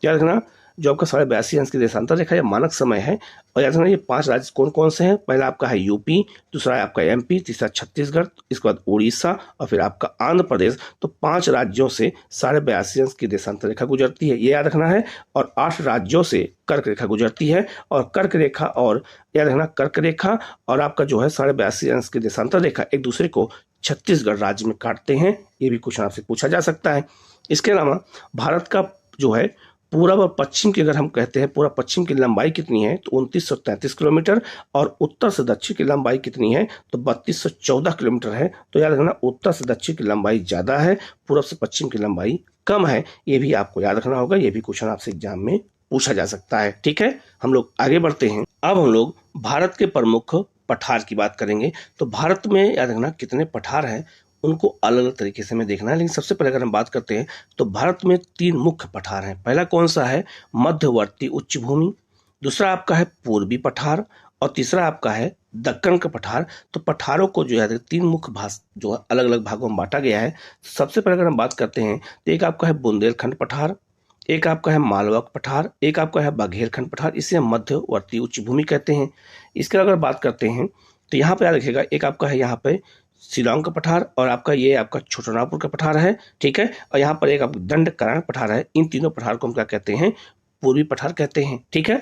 याद रखना, जो आपका 82.5 अंश की देशांतर रेखा या मानक समय है। और याद रखना ये 5 राज्य कौन कौन से हैं, पहला आपका है यूपी, दूसरा है आपका एमपी, तीसरा छत्तीसगढ़, इसके बाद उड़ीसा, और फिर आपका आंध्र प्रदेश। तो 5 राज्यों से 82.5 अंश की देशांतर रेखा गुजरती है, ये याद रखना है। और 8 राज्यों से कर्क रेखा गुजरती है, और कर्क रेखा और याद रखना कर्क रेखा और आपका जो है 82.5 अंश की देशांतर रेखा एक दूसरे को छत्तीसगढ़ राज्य में काटते हैं। ये भी क्वेश्चन आपसे पूछा जा सकता है। इसके अलावा भारत का जो है पूर्व और पश्चिम की अगर हम कहते हैं, पूरा पश्चिम की लंबाई कितनी है, तो 2933 किलोमीटर, और उत्तर से दक्षिण की लंबाई कितनी है, तो 3214 किलोमीटर है। तो याद रखना उत्तर से दक्षिण की लंबाई ज़्यादा है, पूर्व से पश्चिम की लंबाई कम है। ये भी आपको याद रखना होगा, ये भी क्वेश्चन आपसे एग्जाम में पूछा जा सकता है, ठीक है। हम लोग आगे बढ़ते हैं। अब हम लोग भारत के प्रमुख पठार की बात करेंगे। तो भारत में याद रखना कितने पठार हैं, उनको अलग अलग तरीके से हमें देखना है। लेकिन सबसे पहले अगर हम बात करते हैं तो भारत में 3 मुख्य पठार हैं। पहला कौन सा है? मध्यवर्ती उच्च भूमि, दूसरा आपका है पूर्वी पठार और तीसरा आपका है दक्कन का पठार। तो पठारों को जो है 3 मुख्य भाग जो है अलग अलग भागों में बांटा गया है। सबसे पहले अगर हम बात करते हैं तो एक आपका है बुंदेलखंड पठार, एक आपका है मालवा पठार, एक आपका है बघेलखंड पठार, इसे हम मध्यवर्ती उच्च भूमि कहते हैं। इसके अगर बात करते हैं तो यहाँ पे याद रखिएगा, एक आपका है यहाँ पे शिलांग का पठार और आपका ये आपका छोटानागपुर का पठार है, ठीक है। और यहाँ पर एक आपका दंडकारण्य पठार है। इन तीनों पठार को हम क्या कहते हैं? पूर्वी पठार कहते हैं, ठीक है।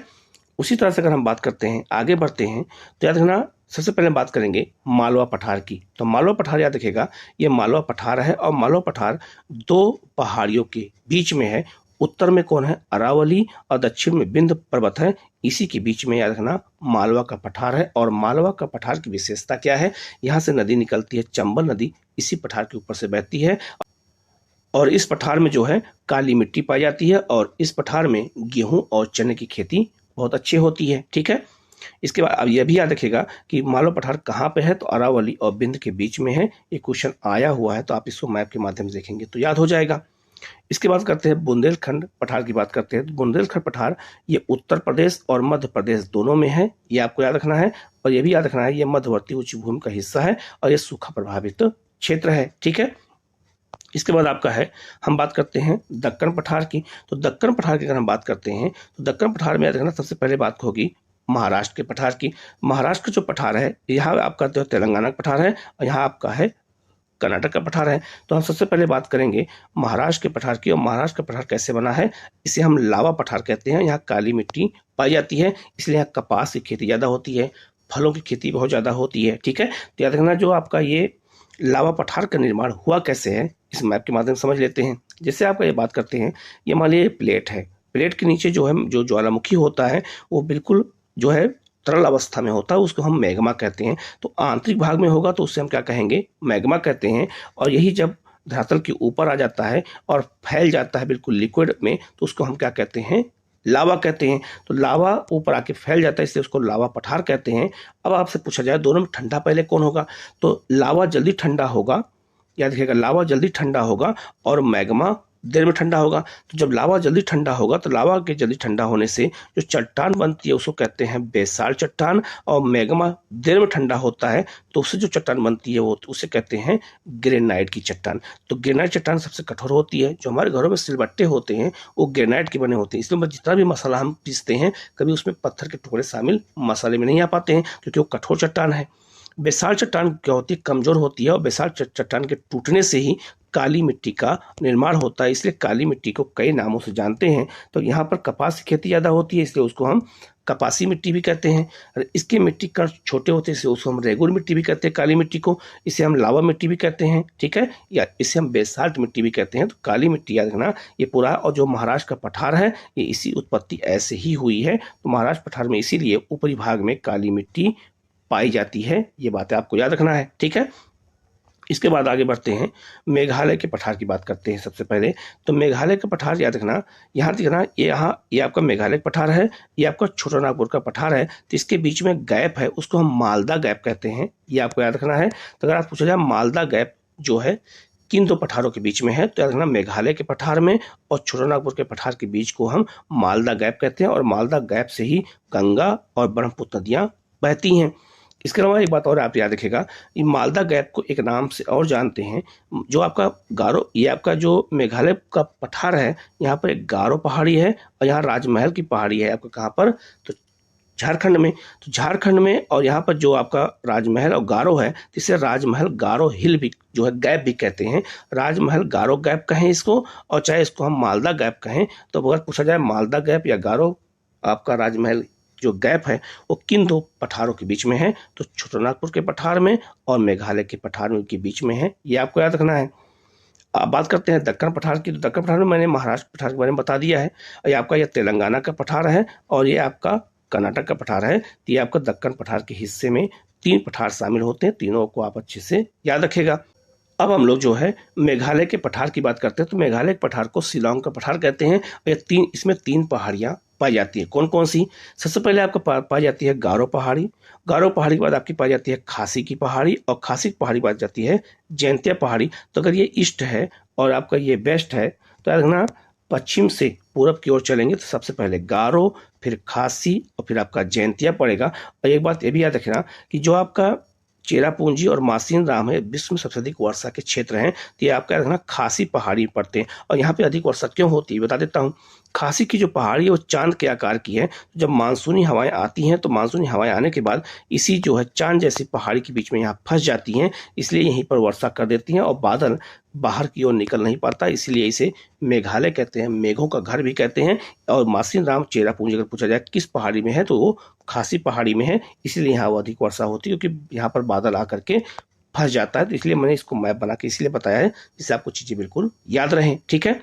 उसी तरह से अगर हम बात करते हैं, आगे बढ़ते हैं, तो याद रखना सबसे पहले बात करेंगे मालवा पठार की। तो मालवा पठार याद रखिएगा, ये मालवा पठार है और मालवा पठार 2 पहाड़ियों के बीच में है। उत्तर में कौन है? अरावली और दक्षिण में विंध्य पर्वत है। इसी के बीच में याद रखना मालवा का पठार है। और मालवा का पठार की विशेषता क्या है? यहाँ से नदी निकलती है, चंबल नदी इसी पठार के ऊपर से बहती है और इस पठार में जो है काली मिट्टी पाई जाती है और इस पठार में गेहूं और चने की खेती बहुत अच्छी होती है, ठीक है। इसके बाद अब यह भी याद रखिएगा कि मालवा पठार कहाँ पे है? तो अरावली और बिंद के बीच में है। ये क्वेश्चन आया हुआ है, तो आप इसको मैप के माध्यम से देखेंगे तो याद हो जाएगा। इसके बाद करते हैं बुंदेलखंड पठार की बात करते हैं। तो बुंदेलखंड पठार ये उत्तर प्रदेश और मध्य प्रदेश दोनों में है, ये आपको याद रखना है। और ये भी याद रखना है ये मध्यवर्ती उच्च भूमि का हिस्सा है और ये सूखा प्रभावित क्षेत्र है, ठीक है। इसके बाद आपका है, हम बात करते हैं दक्कन पठार की। तो दक्कन पठार की अगर हम बात करते हैं तो दक्कन पठार में याद रखना सबसे पहले बात होगी महाराष्ट्र के पठार की। महाराष्ट्र का जो पठार है, यहाँ आपका जो तेलंगाना का पठार है और यहाँ आपका है कर्नाटक का पठार है। तो हम सबसे पहले बात करेंगे महाराष्ट्र के पठार की। और महाराष्ट्र का पठार कैसे बना है? इसे हम लावा पठार कहते हैं। यहाँ काली मिट्टी पाई जाती है, इसलिए यहाँ कपास की खेती ज़्यादा होती है, फलों की खेती बहुत ज़्यादा होती है, ठीक है। तो याद रखना जो आपका ये लावा पठार का निर्माण हुआ कैसे है, इस मैप के माध्यम से समझ लेते हैं। जैसे आपका ये बात करते हैं, ये मान लीजिए प्लेट है, प्लेट के नीचे जो है जो ज्वालामुखी होता है वो बिल्कुल जो है तरल अवस्था में होता है, उसको हम मैग्मा कहते हैं। तो आंतरिक भाग में होगा तो उससे हम क्या कहेंगे? मैग्मा कहते हैं। और यही जब धरातल के ऊपर आ जाता है और फैल जाता है बिल्कुल लिक्विड में, तो उसको हम क्या कहते हैं? लावा कहते हैं। तो लावा ऊपर आके फैल जाता है, इसलिए उसको लावा पठार कहते हैं। अब आपसे पूछा जाए दोनों में ठंडा पहले कौन होगा? तो लावा जल्दी ठंडा होगा, याद रखिएगा लावा जल्दी ठंडा होगा और मैग्मा देर में ठंडा होगा। तो जब लावा जल्दी ठंडा होगा तो लावा के जल्दी ठंडा होने से जो चट्टान बनती है उसको कहते हैं बेसाल्ट चट्टान। और मैग्मा देर में ठंडा होता है तो उससे जो चट्टान बनती है वो उसे कहते हैं ग्रेनाइट की चट्टान। तो ग्रेनाइट चट्टान सबसे कठोर होती है। जो हमारे घरों में सिलबट्टे होते हैं वो ग्रेनाइट के बने होते हैं, इसलिए जितना भी मसाला हम पीसते हैं कभी उसमें पत्थर के टुकड़े शामिल मसाले में नहीं आ पाते हैं, क्योंकि वो कठोर चट्टान है। बेसाल्ट चट्टान क्या होती है? कमजोर होती है और बेसाल्ट चट्टान के टूटने से ही काली मिट्टी का निर्माण होता है, इसलिए काली मिट्टी को कई नामों से जानते हैं। तो यहाँ पर कपास की खेती ज़्यादा होती है, इसलिए उसको हम कपासी मिट्टी भी कहते हैं। और इसके मिट्टी कण छोटे होते हैं, इसलिए उसको हम रेगुर मिट्टी भी कहते हैं। काली मिट्टी को इसे हम लावा मिट्टी भी कहते हैं, ठीक है, या इसे हम बेसाल्ट मिट्टी भी कहते हैं। तो काली मिट्टी याद रखना ये पूरा। और जो महाराष्ट्र का पठार है ये इसी उत्पत्ति ऐसे ही हुई है। तो महाराष्ट्र पठार में इसीलिए ऊपरी भाग में काली मिट्टी पाई जाती है, ये बातें आपको याद रखना है, ठीक है। इसके बाद आगे बढ़ते हैं, मेघालय के पठार की बात करते हैं सबसे पहले। तो मेघालय का पठार याद रखना, यहाँ देखना ये आपका मेघालय का पठार है, ये आपका छोटानागपुर का पठार है। तो इसके बीच में गैप है, उसको हम मालदा गैप कहते हैं, ये आपको याद रखना है। तो अगर आप पूछा जाए मालदा गैप जो है किन 2 पठारों के बीच में है, तो याद रखना मेघालय के पठार में और छोटानागपुर के पठार के बीच को हम मालदा गैप कहते हैं। और मालदा गैप से ही गंगा और ब्रह्मपुत्र नदियाँ बहती हैं। इसके अलावा एक बात और आप याद रखिएगा, ये मालदा गैप को एक नाम से और जानते हैं, जो आपका गारो, ये आपका जो मेघालय का पठार है यहाँ पर एक गारो पहाड़ी है और यहाँ राजमहल की पहाड़ी है आपका। कहाँ पर? तो झारखंड में। तो झारखंड में और यहाँ पर जो आपका राजमहल और गारो है, जिसे राजमहल गारो हिल भी जो है गैप भी कहते हैं। राजमहल गारो गैप कहें इसको, और चाहे इसको हम मालदा गैप कहें। तो अगर पूछा जाए मालदा गैप या गारो आपका राजमहल जो गैप है वो किन 2 पठारों के बीच में है, तो छोटानागपुर के पठार में और मेघालय के पठार में के बीच में है, ये आपको याद रखना है। अब बात करते हैं दक्कन पठार की। तो दक्कन पठार में मैंने महाराष्ट्र पठार के बारे में बता दिया है। ये आपका ये तेलंगाना का पठार है और ये आपका कर्नाटक का पठार है। तो ये आपका दक्कन पठार के हिस्से में 3 पठार शामिल होते हैं, तीनों को आप अच्छे से याद रखेगा। अब हम लोग जो है मेघालय के पठार की बात करते हैं। तो मेघालय के पठार को शिलांग का पठार कहते हैं। और ये इसमें 3 पहाड़ियाँ पाई जाती है। कौन कौन सी? सबसे पहले आपको पाई जाती है गारो पहाड़ी। गारो पहाड़ी के बाद आपकी पाई जाती है खासी की पहाड़ी, और खासी की पहाड़ी पाई जाती है जैंतिया पहाड़ी। तो अगर ये ईस्ट है और आपका ये वेस्ट है, तो याद रखना पश्चिम से पूरब की ओर चलेंगे तो सबसे पहले गारो, फिर खासी और फिर आपका जैंतिया पड़ेगा। और एक बात ये भी याद रखना कि जो आपका चेरापूंजी और मासिन राम है विश्व में सबसे अधिक वर्षा के क्षेत्र हैं, तो ये आपका रखना खासी पहाड़ी पड़ते हैं। और यहाँ पे अधिक वर्षा क्यों होती है बता देता हूँ। खासी की जो पहाड़ी है वो चांद के आकार की है। जब मानसूनी हवाएं आती हैं तो मानसूनी हवाएं आने के बाद इसी जो है चांद जैसी पहाड़ी के बीच में यहाँ फंस जाती हैं, इसलिए यहीं पर वर्षा कर देती हैं और बादल बाहर की ओर निकल नहीं पाता, इसीलिए इसे मेघालय कहते हैं, मेघों का घर भी कहते हैं। और मासिन राम चेरापूंजी अगर पूछा जाए किस पहाड़ी में है तो वो खासी पहाड़ी में है, इसीलिए यहाँ वो अधिक वर्षा होती है, क्योंकि यहाँ पर बादल आकर के फंस जाता है। तो इसलिए मैंने इसको मैप बना के इसलिए बताया है जिससे आपको चीजें बिल्कुल याद रहें। ठीक है,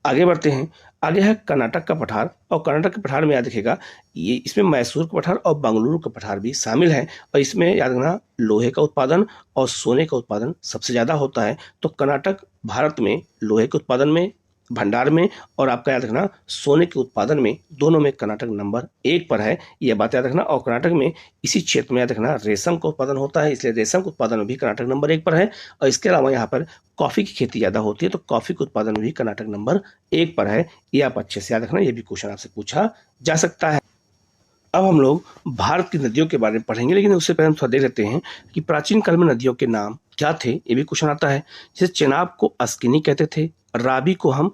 आगे बढ़ते हैं। आगे है कर्नाटक का पठार, और कर्नाटक के पठार में याद रखिएगा ये इसमें मैसूर का पठार और बंगलुरु का पठार भी शामिल है। और इसमें याद रखना लोहे का उत्पादन और सोने का उत्पादन सबसे ज़्यादा होता है। तो कर्नाटक भारत में लोहे के उत्पादन में, भंडार में, और आपका याद रखना सोने के उत्पादन में, दोनों में कर्नाटक नंबर 1 पर है, यह बात याद रखना। और कर्नाटक में इसी क्षेत्र में याद रखना रेशम का उत्पादन होता है, इसलिए रेशम के उत्पादन में भी कर्नाटक नंबर 1 पर है। और इसके अलावा यहाँ पर कॉफ़ी की खेती ज़्यादा होती है, तो कॉफ़ी के उत्पादन में भी कर्नाटक नंबर 1 पर है। ये आप अच्छे से याद रखना, ये भी क्वेश्चन आपसे पूछा जा सकता है। अब हम लोग भारत की नदियों के बारे में पढ़ेंगे, लेकिन उससे पहले हम थोड़ा देख लेते हैं कि प्राचीन काल में नदियों के नाम क्या थे, ये भी क्वेश्चन आता है। जैसे चेनाब को अस्किनी कहते थे, रावी को हम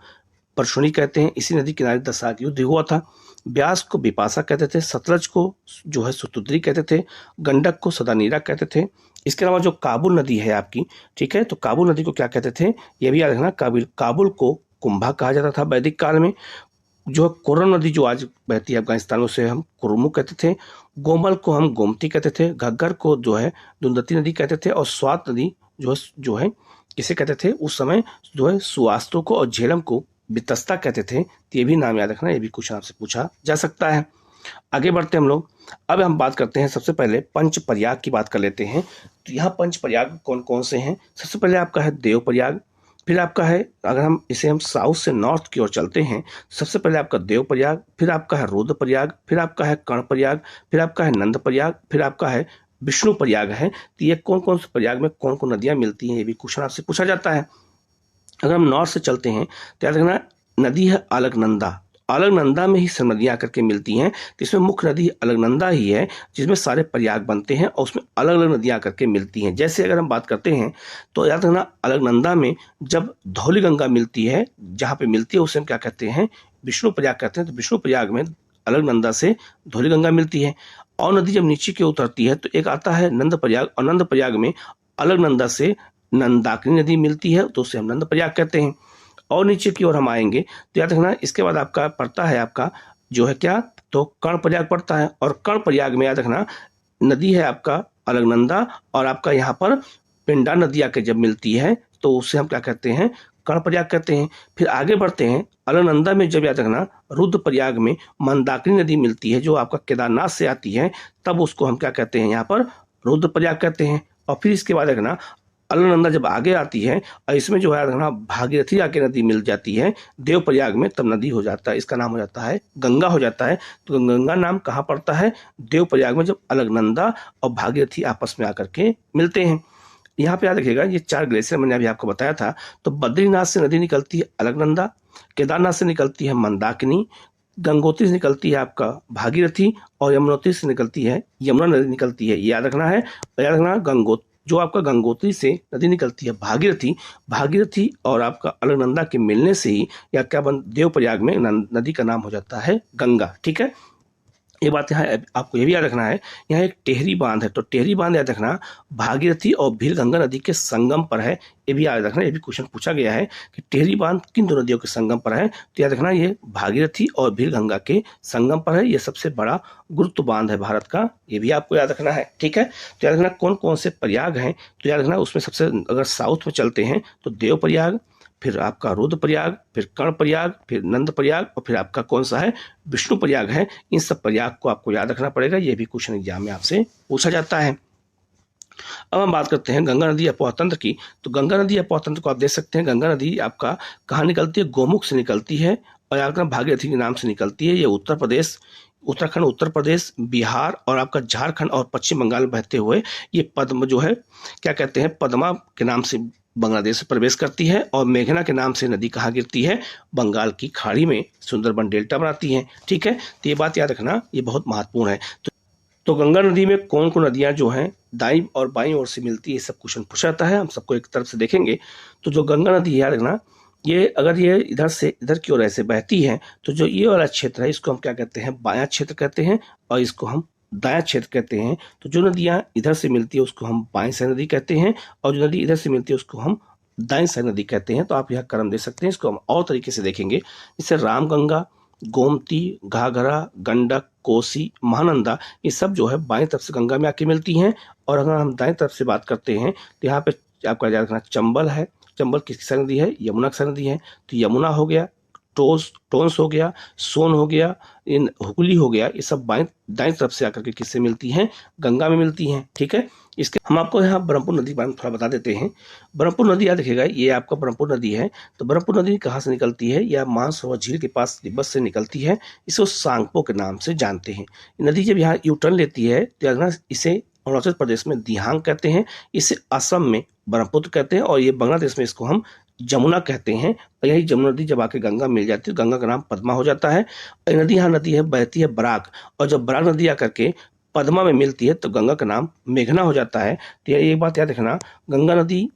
परशुनी कहते हैं, इसी नदी किनारे 10 साल युद्ध हुआ था। ब्यास को बिपाशा कहते थे, सतलज को जो है सुतुद्री कहते थे, गंडक को सदानीरा कहते थे। इसके अलावा जो काबुल नदी है आपकी, ठीक है, तो काबुल नदी को क्या कहते थे ये भी याद रखना। काबुल को कुंभा कहा जाता था वैदिक काल में। जो है कोरन नदी जो आज बहती है अफगानिस्तान में, उसे हम कुरुमु कहते थे। गोमल को हम गोमती कहते थे, घग्गर को जो है दुंदती नदी कहते थे, और स्वात नदी जो है किसे कहते थे उस समय, जो है सुवास्तु को, और झेलम को बितस्ता कहते थे। तो ये भी नाम याद रखना, ये भी क्वेश्चन आपसे पूछा जा सकता है। आगे बढ़ते हैं हम लोग। अब हम बात करते हैं, सबसे पहले पंच प्रयाग की बात कर लेते हैं। तो यहाँ पंच प्रयाग कौन कौन से हैं? सबसे पहले आपका है देव प्रयाग, फिर आपका है, अगर हम साउथ से नॉर्थ की ओर चलते हैं, सबसे पहले आपका देव प्रयाग, फिर आपका है रुद्र प्रयाग, फिर आपका है कर्ण प्रयाग, फिर आपका है नंद प्रयाग, फिर आपका है विष्णु प्रयाग है। तो ये कौन कौन से प्रयाग में कौन कौन नदियाँ मिलती हैं, ये भी क्वेश्चन आपसे पूछा जाता है। अगर हम नॉर्थ से चलते हैं तो याद रखना नदी है अलकनंदा। अलकनंदा में ही सब नदियाँ आकर के मिलती हैं, तो इसमें मुख्य नदी अलकनंदा ही है जिसमें सारे प्रयाग बनते हैं, और उसमें अलग अलग नदियाँ आकर के मिलती हैं। जैसे अगर हम बात करते हैं तो याद रखना अलकनंदा में जब धौली गंगा मिलती है, जहाँ पे मिलती है उसे हम क्या कहते हैं, विष्णु प्रयाग कहते हैं। तो विष्णु प्रयाग में अलकनंदा से धौली गंगा मिलती है। और नदी जब नीचे की उतरती है तो एक आता है नंद प्रयाग, और नंद प्रयाग में अलकनंदा से नंदाकिनी नदी मिलती है, तो उसे हम नंद प्रयाग कहते हैं। और नीचे की ओर हम आएंगे तो याद रखना इसके बाद आपका पड़ता है आपका जो है क्या, तो कर्ण प्रयाग पड़ता है। और कर्ण प्रयाग में याद रखना नदी है आपका अलकनंदा, और आपका यहाँ पर पिंडा नदी आके जब मिलती है तो उसे हम क्या कहते हैं, कर्ण प्रयाग कहते हैं। फिर आगे बढ़ते हैं, अलकनंदा में जब याद रखना रुद्र प्रयाग में मंदाकिनी नदी मिलती है जो आपका केदारनाथ से आती है, तब उसको हम क्या कहते हैं, यहाँ पर रुद्र प्रयाग कहते हैं। और फिर इसके बाद रखना अलकनंदा जब आगे आती है और इसमें जो है रखना भागीरथी आके नदी मिल जाती है देव प्रयाग में, तब नदी हो जाता है, इसका नाम हो जाता है गंगा हो जाता है। तो गंगा नाम कहाँ पड़ता है, देव प्रयाग में, जब अलकनंदा और भागीरथी आपस में आकर के मिलते हैं। यहाँ पे याद रखिएगा ये 4 ग्लेशियर मैंने अभी आपको बताया था। तो बद्रीनाथ से नदी निकलती है अलकनंदा, केदारनाथ से निकलती है मंदाकिनी, गंगोत्री से निकलती है आपका भागीरथी, और यमुनोत्री से निकलती है यमुना नदी निकलती है, याद रखना है। याद रखना जो आपका गंगोत्री से नदी निकलती है भागीरथी और आपका अलकनंदा के मिलने से ही या क्या देव प्रयाग में नदी का नाम हो जाता है गंगा। ठीक है, ये बात यहाँ आपको ये भी याद रखना है। यहाँ एक टेहरी बांध है, तो टेहरी बांध याद रखना भागीरथी और भीलगंगा नदी के संगम पर है, ये भी याद रखना। ये भी क्वेश्चन पूछा गया है कि टेहरी बांध किन दो नदियों के संगम पर है, तो याद रखना ये भागीरथी और भीलगंगा के संगम पर है। ये सबसे बड़ा गुरुत्व बांध है भारत का, ये भी आपको याद रखना है। ठीक है, तो याद रखना कौन कौन से प्रयाग हैं, तो याद रखना उसमें सबसे, अगर साउथ में चलते हैं तो देव प्रयाग, फिर आपका रुद्र प्रयाग, फिर कर्ण प्रयाग, फिर नंद प्रयाग, और फिर आपका कौन सा है, विष्णु प्रयाग है। इन सब प्रयाग को आपको याद रखना पड़ेगा, ये भी क्वेश्चन एग्जाम में आपसे पूछा जाता है। अब हम बात करते हैं गंगा नदी अपवाह तंत्र की। तो गंगा नदी अपवाह तंत्र को आप देख सकते हैं। गंगा नदी आपका कहाँ निकलती है? गोमुख से निकलती है और आपका भागीरथी के नाम से निकलती है। ये उत्तर प्रदेश, उत्तराखंड, उत्तर प्रदेश, बिहार और आपका झारखंड और पश्चिम बंगाल में बहते हुए ये पद्म जो है क्या कहते हैं, पद्मा के नाम से बांग्लादेश में प्रवेश करती है और मेघना के नाम से नदी कहाँ गिरती है? बंगाल की खाड़ी में सुंदरबन डेल्टा बनाती है। ठीक है, तो ये बात याद रखना, ये बहुत महत्वपूर्ण है। तो गंगा नदी में कौन कौन नदियां जो हैं दाईं और बाईं ओर से मिलती है, सब क्वेश्चन पूछा जाता है। हम सबको एक तरफ से देखेंगे। तो जो गंगा नदी याद रखना, ये अगर ये इधर से इधर की ओर ऐसे बहती है तो जो ये वाला क्षेत्र है इसको हम क्या कहते हैं? बायां क्षेत्र कहते हैं और इसको हम दायां क्षेत्र कहते हैं। तो जो नदियां इधर से मिलती है उसको हम बाईं साइड नदी कहते हैं और जो नदी इधर से मिलती है उसको हम दाईं साइड नदी कहते हैं। तो आप यह क्रम दे सकते हैं। इसको हम और तरीके से देखेंगे, जैसे रामगंगा, गोमती, घाघरा, गंडक, कोसी, महानंदा, ये सब जो है बाएं तरफ से गंगा में आके मिलती हैं। और अगर हम दाएं तरफ से बात करते हैं तो यहाँ पे आपका याद रखना चंबल है। चंबल किसकी साइड नदी है? यमुना की साइड नदी है। तो यमुना हो गया, टोंस हो गया, सोन हो गया, इन हुगली हो गया, ये सब बाएं दाएं तरफ से आकर के किससे मिलती हैं? गंगा में मिलती हैं। ठीक है, इसके हम आपको यहाँ ब्रह्मपुर नदी के बारे में थोड़ा बता देते हैं। ब्रह्मपुर नदी याद रखिएगा, ये आपका ब्रह्मपुर नदी है। तो ब्रह्मपुर नदी कहाँ से निकलती है? यह मानसरोवर झील के पास तिब्बत से निकलती है। इसे सांगपो के नाम से जानते हैं। नदी जब यहाँ यू टर्न लेती है तो इसे अरुणाचल प्रदेश में दिहांग कहते हैं, इसे असम में ब्रह्मपुत्र कहते हैं और ये बांग्लादेश में इसको हम जमुना कहते हैं। और यही जमुना नदी जब आके गंगा मिल जाती है, गंगा का नाम पद्मा हो जाता है। और नदी यहाँ नदी है बहती है बराक, और जब बराक नदी आकर के पद्मा में मिलती है तो गंगा का नाम मेघना हो जाता है। तो ये बात याद रखना, गंगा नदी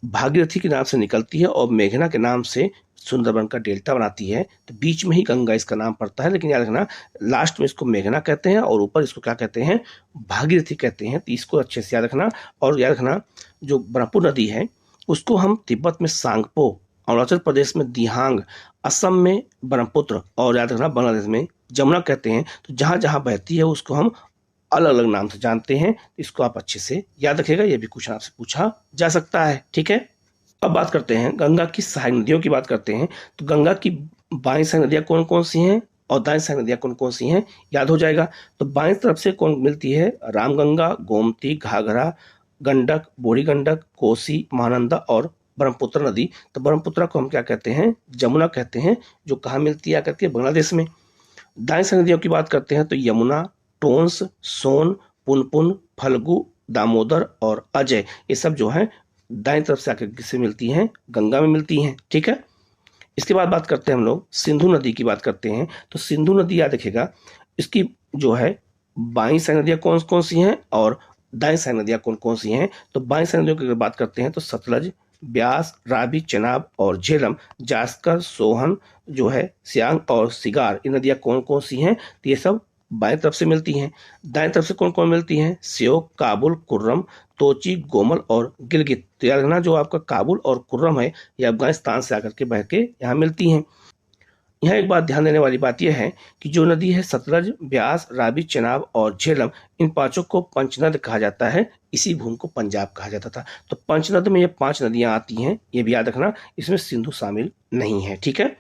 भागीरथी के नाम से निकलती है और मेघना के नाम से सुंदरबन का डेल्टा बनाती है। तो बीच में ही गंगा इसका नाम पड़ता है, लेकिन याद रखना लास्ट में इसको मेघना कहते हैं और ऊपर इसको क्या कहते हैं? भागीरथी कहते हैं। तो इसको अच्छे से याद रखना। और याद रखना जो ब्रह्मपुर नदी है उसको हम तिब्बत में सांगपो, अरुणाचल प्रदेश में दिहांग, असम में ब्रह्मपुत्र और याद रखना बांग्लादेश में जमुना कहते हैं। तो जहाँ जहाँ बहती है उसको हम अलग अलग नाम से जानते हैं। इसको आप अच्छे से याद रखिएगा, यह भी क्वेश्चन आपसे पूछा जा सकता है। ठीक है, अब बात करते हैं गंगा की सहायक नदियों की बात करते हैं। तो गंगा की बाईं सहायक नदियां कौन कौन सी हैं और दाएं सहायक नदियां कौन कौन सी हैं, याद हो जाएगा। तो बाईं तरफ से कौन मिलती है? रामगंगा, गोमती, घाघरा, गंडक, बूढ़ी गंडक, कोसी, महानंदा और ब्रह्मपुत्र नदी। तो ब्रह्मपुत्र को हम क्या कहते हैं? जमुना कहते हैं, जो कहाँ मिलती है? आकर के बांग्लादेश में। दाएं सहायक नदियों की बात करते हैं तो यमुना, टोंस, सोन, पुनपुन, फल्गु, दामोदर और अजय, ये सब जो है दाएं तरफ से आकर किससे मिलती हैं? गंगा में मिलती हैं। ठीक है, इसके बाद बात करते हैं हम लोग सिंधु नदी की बात करते हैं। तो सिंधु नदी याद रखिएगा, इसकी जो है बाईं सहायक नदियां कौन कौन सी हैं और दाएं सहायक नदियां कौन कौन सी हैं। तो बाईं सहायक नदियों की अगर बात करते हैं तो सतलज, ब्यास, रावी, चेनाब और झेलम, जास्कर, सोहन जो है, सियांग और सिगार, ये नदियां कौन कौन सी हैं? तो ये सब बाएं तरफ से मिलती हैं। दाएं तरफ से कौन कौन मिलती हैं? स्योक, काबुल, कुर्रम, तोची, गोमल और गिलगित। तो याद रखना जो आपका काबुल और कुर्रम है ये अफगानिस्तान से आकर के बह के यहाँ मिलती हैं। यहाँ एक बात ध्यान देने वाली बात यह है कि जो नदी है सतलज, ब्यास, रावी, चेनाब और झेलम, इन पांचों को पंचनद कहा जाता है। इसी भूमि को पंजाब कहा जाता था। तो पंचनद में ये 5 नदियां आती हैं, ये भी याद रखना, इसमें सिंधु शामिल नहीं है। ठीक है,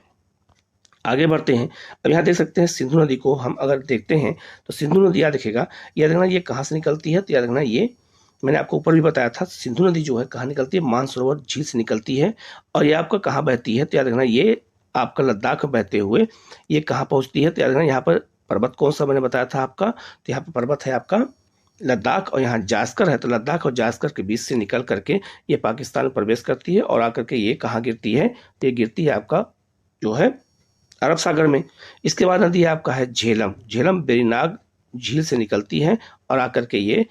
आगे बढ़ते हैं। अब यहाँ देख सकते हैं सिंधु नदी को हम अगर देखते हैं तो सिंधु नदी याद रखेगा, याद रखना ये कहाँ से निकलती है? तो याद रखना ये मैंने आपको ऊपर भी बताया था, सिंधु नदी जो है कहाँ निकलती है? मानसरोवर झील से निकलती है। और ये आपका कहाँ बहती है? तो याद रखना ये आपका लद्दाख में बहते हुए ये कहाँ पहुँचती है? तो याद रखना यहाँ पर पर्वत कौन सा मैंने बताया था आपका? तो यहाँ पर पर्वत है आपका लद्दाख और यहाँ जास्कर है। तो लद्दाख और जास्कर के बीच से निकल करके ये पाकिस्तान में प्रवेश करती है और आकर के ये कहाँ गिरती है? तो ये गिरती है आपका जो है अरब सागर में। इसके बाद नदी आपका है झेलम। झेलम बेरीनाग झील से निकलती है और आकर के ये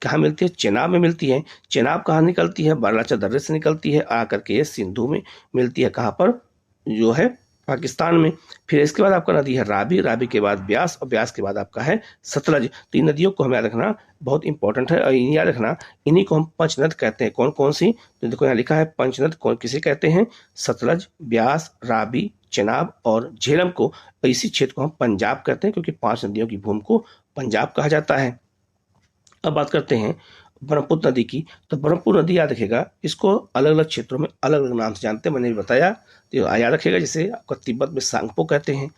कहाँ मिलती है? चेनाब में मिलती है। चेनाब कहाँ निकलती है? बारलाचा दर्रे से निकलती है, आकर के ये सिंधु में मिलती है। कहाँ पर? जो है पाकिस्तान में। फिर इसके बाद आपका नदी है रावी, रावी के बाद ब्यास और ब्यास के बाद आपका है सतलज। तो इन नदियों को हमें याद रखना बहुत इंपॉर्टेंट है और याद रखना इन्हीं को हम पंचनद कहते हैं। कौन कौन सी? तो देखो यहाँ लिखा है पंचनद कौन किसे कहते हैं? सतलज, ब्यास, रावी, चेनाब और झेलम को। इसी क्षेत्र को हम पंजाब कहते हैं क्योंकि 5 नदियों की भूमि को पंजाब कहा जाता है। अब बात करते हैं ब्रह्मपुत्र नदी की। तो ब्रह्मपुत्र नदी याद रखेगा, इसको अलग अलग क्षेत्रों में अलग अलग नाम से जानते हैं, मैंने भी बताया। तो याद रखेगा, जैसे आपका तिब्बत में सांगपो कहते हैं,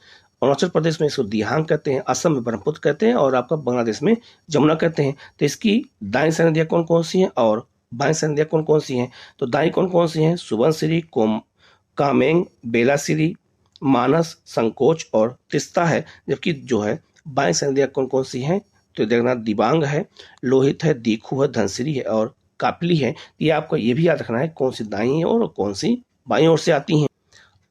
अरुणाचल प्रदेश में इसको दिहांग कहते हैं, असम में ब्रह्मपुत्र कहते हैं और आपका बांग्लादेश में जमुना कहते हैं। तो इसकी दाएं से नदियाँ कौन कौन सी हैं और बाएं से नदियाँ कौन कौन सी हैं? तो दाएं कौन कौन सी हैं? सुबनसिरी, कामेंग, बेलासिरी, मानस, संकोच और तिस्ता है। जबकि जो है बाएं से नदियाँ कौन कौन सी हैं? तो देखना दिबांग है, लोहित है, दीखू है, धनसिरी है और कापली है। ये आपको ये भी याद रखना है कौन सी दाईं और कौन सी बाईं ओर से आती हैं।